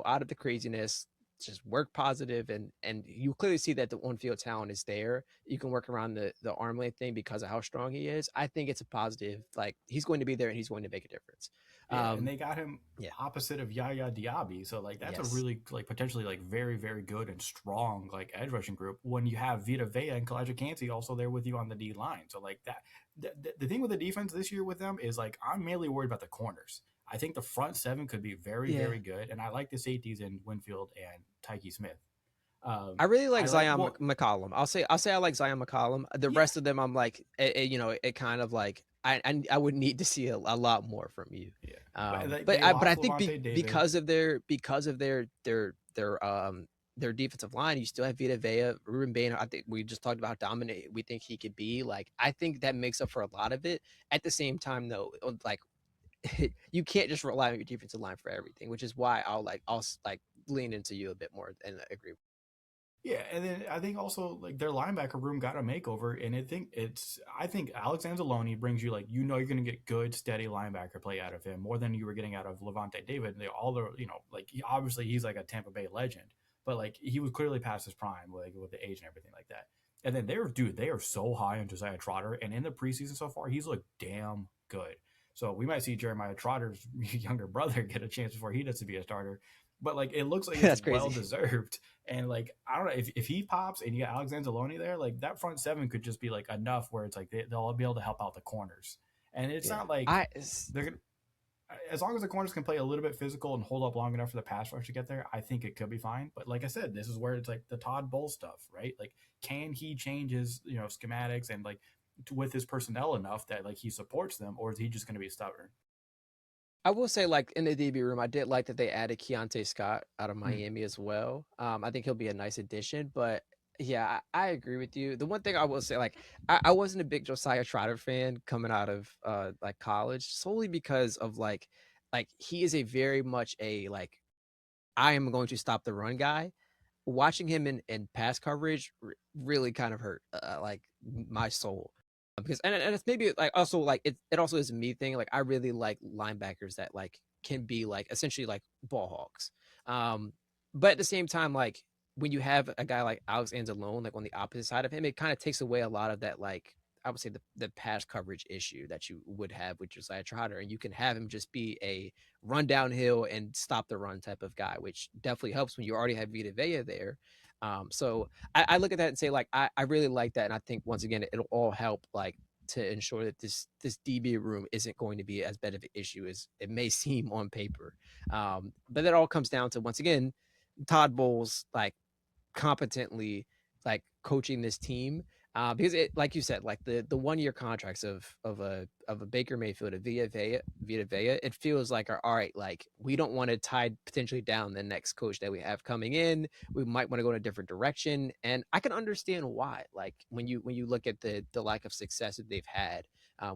[SPEAKER 2] out of the craziness, just work positive, and you clearly see that the on field talent is there. You can work around the arm length thing because of how strong he is. I think it's a positive. Like he's going to be there and he's going to make a difference.
[SPEAKER 1] Yeah, and
[SPEAKER 2] um
[SPEAKER 1] they got him
[SPEAKER 2] yeah.
[SPEAKER 1] opposite of Yaya Diaby, so like that's a
[SPEAKER 2] Yes.
[SPEAKER 1] really like potentially like very very good and strong like edge rushing group. When you have Vita Vea and Kalijah Kancey also there with you on the D line, so like that. The thing with the defense this year with them is like I'm mainly worried about the corners. I think the front seven could be very
[SPEAKER 2] Yeah,
[SPEAKER 1] very good, and I like the safeties in Winfield and Tyke Smith.
[SPEAKER 2] I really like
[SPEAKER 1] I like
[SPEAKER 2] Zion
[SPEAKER 1] well,
[SPEAKER 2] McCollum. I'll say I like Zion McCollum. The
[SPEAKER 1] yeah,
[SPEAKER 2] rest of them, I'm like, it kind of like I would need to see a lot more from you.
[SPEAKER 1] yeah, but like,
[SPEAKER 2] But
[SPEAKER 1] they
[SPEAKER 2] I
[SPEAKER 1] lost
[SPEAKER 2] think
[SPEAKER 1] Levante David.
[SPEAKER 2] because of their defensive line, you still have Vita Vea, Ruben Bain. I think we just talked about how dominant we think he could be. Like I think that makes up for a lot of it. At the same time, though, like you can't just rely on your defensive line for everything, which is why I'll lean into you a bit more and agree.
[SPEAKER 1] Yeah, and then I think also like their linebacker room got a makeover, and I think Alex Anzalone brings you like you're going to get good steady linebacker play out of him more than you were getting out of Levante David. They all are like obviously he's like a Tampa Bay legend, but like he was clearly past his prime like with the age and everything like that. And then they are so high on Josiah Trotter, and in the preseason so far he's looked damn good. So we might see Jeremiah Trotter's younger brother get a chance before he does to be a starter. But like it looks like it's
[SPEAKER 2] That's
[SPEAKER 1] well
[SPEAKER 2] crazy.
[SPEAKER 1] deserved. And like I don't know if he pops and you got Alexander Loney there, like that front seven could just be like enough where it's like they'll be able to help out the corners. And it's
[SPEAKER 2] Yeah.
[SPEAKER 1] not like they're gonna as long as the corners can play a little bit physical and hold up long enough for the pass rush to get there, I think it could be fine. But like I said, this is where it's like the Todd Bowles stuff, right? Like, can he change his schematics and like with his personnel enough that like he supports them, or is he just going to be stubborn?
[SPEAKER 2] I will say, like in the DB room, I did like that they added Keontae Scott out of
[SPEAKER 1] Mm.
[SPEAKER 2] Miami as well. I think he'll be a nice addition. But yeah, I agree with you. The one thing I will say, like, I wasn't a big Josiah Trotter fan coming out of like college, solely because of like he is a very much a like I am going to stop the run guy. Watching him in pass coverage really kind of hurt like my soul because and it's maybe like also like it also is a me thing. Like I really like linebackers that like can be like essentially like ball hogs. Um, but at the same time, like when you have a guy like Alex Anzalone like on the opposite side of him, it kind of takes away a lot of that like I would say the pass coverage issue that you would have with Josiah Trotter, and you can have him just be a run downhill and stop the run type of guy, which definitely helps when you already have Vita Vea there. So I look at that and say like I really like that, and I think once again it'll all help like to ensure that this DB room isn't going to be as bad of an issue as it may seem on paper. But that all comes down to once again Todd Bowles like competently like coaching this team. Because it, like you said, like the 1 year contracts of a Baker Mayfield, a Vita Vea, it feels like all right, like we don't want to tie potentially down the next coach that we have coming in. We might want to go in a different direction, and I can understand why. Like when you look at the lack of success that they've had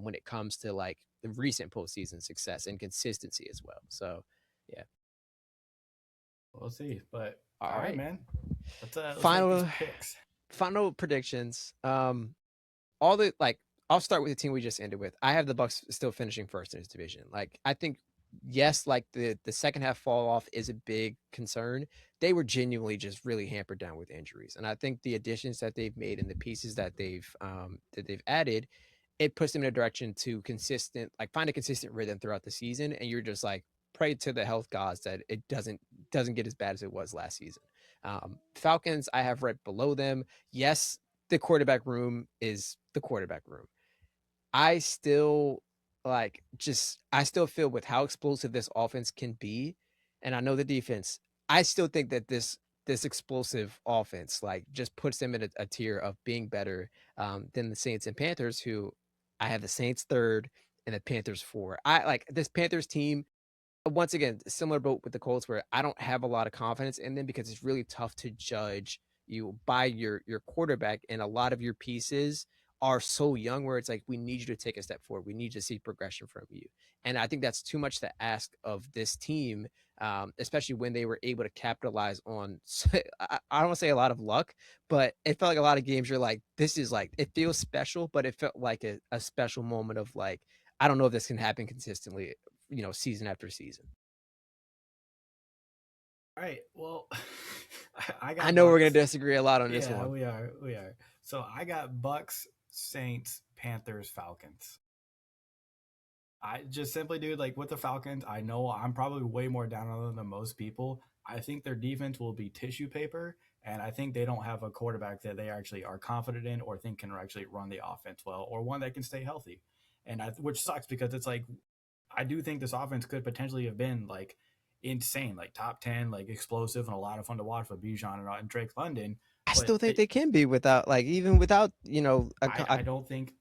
[SPEAKER 2] when it comes to like the recent postseason success and consistency as well. So yeah,
[SPEAKER 1] We'll see. But
[SPEAKER 2] all
[SPEAKER 1] all right,
[SPEAKER 2] right.
[SPEAKER 1] man. Let's make these
[SPEAKER 2] Final
[SPEAKER 1] picks.
[SPEAKER 2] final predictions. All the like I'll start with the team we just ended with. I have the Bucks still finishing first in his division. Like I think yes, like the second half fall off is a big concern. They were genuinely just really hampered down with injuries. And I think the additions that they've made and the pieces that they've added, it puts them in a direction to consistent like find a consistent rhythm throughout the season. And you're just like pray to the health gods that it doesn't get as bad as it was last season. Falcons, I have right below them. Yes, the quarterback room is the quarterback room. I still like just I still feel with how explosive this offense can be, and I know the defense. I still think that this explosive offense like just puts them in a tier of being better than the Saints and Panthers, who I have the Saints third and the Panthers four. I like this Panthers team once again, similar boat with the Colts where I don't have a lot of confidence in them because it's really tough to judge you by your quarterback, and a lot of your pieces are so young where it's like we need you to take a step forward. We need to see progression from you. And I think that's too much to ask of this team, especially when they were able to capitalize on I don't want to say a lot of luck, but it felt like a lot of games you're like, this is like it feels special, but it felt like a special moment of like, I don't know if this can happen consistently, season after season.
[SPEAKER 1] All right. Well, I
[SPEAKER 2] I
[SPEAKER 1] got
[SPEAKER 2] know we're gonna
[SPEAKER 1] Bucks.
[SPEAKER 2] disagree a lot on this
[SPEAKER 1] Yeah,
[SPEAKER 2] one.
[SPEAKER 1] we are. We are. So I got Bucks, Saints, Panthers, Falcons. I just simply, dude, like with the Falcons, I know I'm probably way more down on them than most people. I think their defense will be tissue paper, and I think they don't have a quarterback that they actually are confident in or think can actually run the offense well, or one that can stay healthy. Which sucks because it's like I do think this offense could potentially have been like insane, like top 10, like explosive and a lot of fun to watch with Bijan and Drake London.
[SPEAKER 2] I
[SPEAKER 1] But
[SPEAKER 2] still think they can be without, like, even without,
[SPEAKER 1] I don't think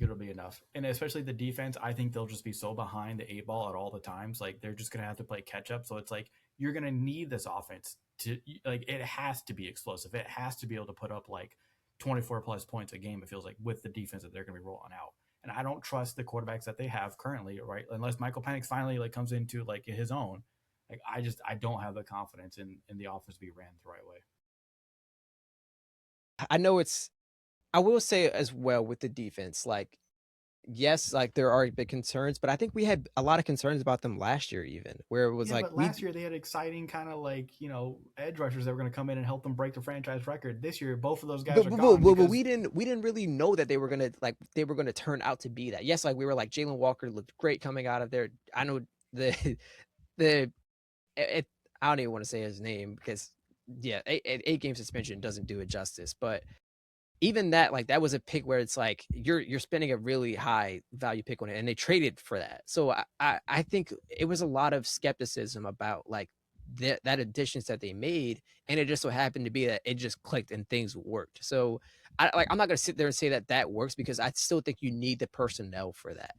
[SPEAKER 1] it'll be enough, and especially the defense. I think they'll just be so behind the eight ball at all the times. Like they're just gonna have to play catch up. So it's like you're gonna need this offense to like it has to be explosive. It has to be able to put up like 24 plus points a game. It feels like with the defense that they're gonna be rolling out. And I don't trust the quarterbacks that they have currently, right? Unless Michael Penix finally like comes into like his own. Like I don't have the confidence in the offense to be ran the right way.
[SPEAKER 2] I know it's. I will say as well with the defense, like, yes, like there are big concerns, but I think we had a lot of concerns about them last year, even where it was
[SPEAKER 1] Yeah,
[SPEAKER 2] like
[SPEAKER 1] but last year they had exciting kind of like edge rushers that were going to come in and help them break the franchise record. This year, both of those guys are gone
[SPEAKER 2] but
[SPEAKER 1] because
[SPEAKER 2] we didn't really know that they were gonna turn out to be that. Yes, like we were like Jalen Walker looked great coming out of there. I know the the it, I don't even want to say his name because yeah, eight game suspension doesn't do it justice. But even that, like that was a pick where it's like you're spending a really high value pick on it, and they traded for that. So I think it was a lot of skepticism about like that additions that they made, and it just so happened to be that it just clicked and things worked. So I'm not gonna sit there and say that that works because I still think you need the personnel for that.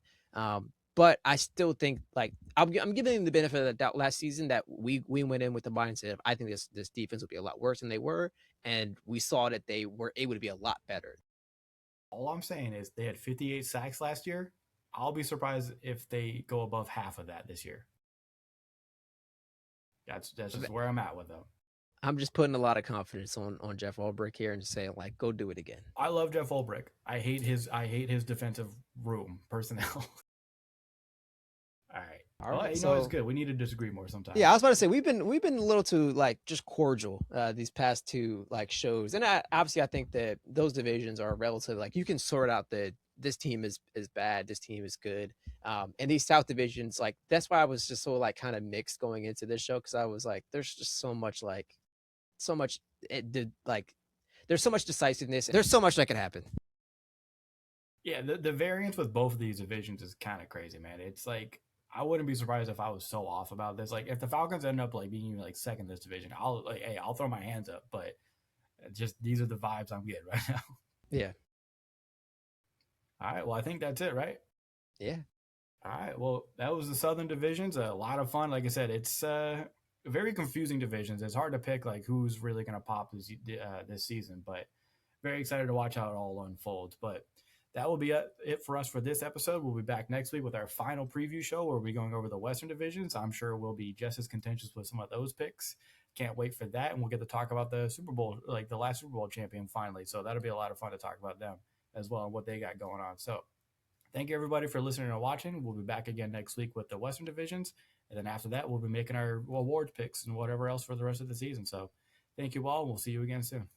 [SPEAKER 2] But I still think like I'm giving them the benefit of the doubt last season that we went in with the mindset of I think this defense will be a lot worse than they were, and we saw that they were able to be a lot better.
[SPEAKER 1] all I'm saying is they had 58 sacks last year. I'll be surprised if they go above half of that this year. That's just where I'm at with them.
[SPEAKER 2] I'm just putting a lot of confidence on Jeff Ulbrich here and saying like, go do it again.
[SPEAKER 1] I love Jeff Ulbrich. I hate his defensive room personnel. All right.
[SPEAKER 2] All
[SPEAKER 1] Well,
[SPEAKER 2] right,
[SPEAKER 1] it's
[SPEAKER 2] so
[SPEAKER 1] good. We need to disagree more
[SPEAKER 2] yeah, I
[SPEAKER 1] sometimes.
[SPEAKER 2] was about to say we've been a little too like just cordial these past two like shows, and obviously I think that those divisions are relative. Like you can sort out the this team is bad, this team is good, and these South divisions like that's why I was just so like kind of mixed going into this show because I was like, there's just so much like so much it did like there's so much decisiveness. There's so much that could happen.
[SPEAKER 1] Yeah, the variance with both of these divisions is kind of crazy, man. It's like I wouldn't be surprised if I was so off about this. Like if the Falcons end up like being like second in this division, I'll throw my hands up. But just these are the vibes I'm getting right now.
[SPEAKER 2] Yeah,
[SPEAKER 1] All right, well I think that's it, right?
[SPEAKER 2] yeah.
[SPEAKER 1] All right, well that was the Southern divisions. A lot of fun. Like I said, it's very confusing divisions. It's hard to pick like who's really going to pop this season, but very excited to watch how it all unfolds. But that will be it for us for this episode. We'll be back next week with our final preview show where we'll be going over the Western divisions. I'm sure we'll be just as contentious with some of those picks. Can't wait for that. And we'll get to talk about the Super Bowl, like the last Super Bowl champion finally. So that'll be a lot of fun to talk about them as well and what they got going on. So thank you everybody for listening and watching. We'll be back again next week with the Western divisions. And then after that, we'll be making our awards picks and whatever else for the rest of the season. So thank you all. We'll see you again soon.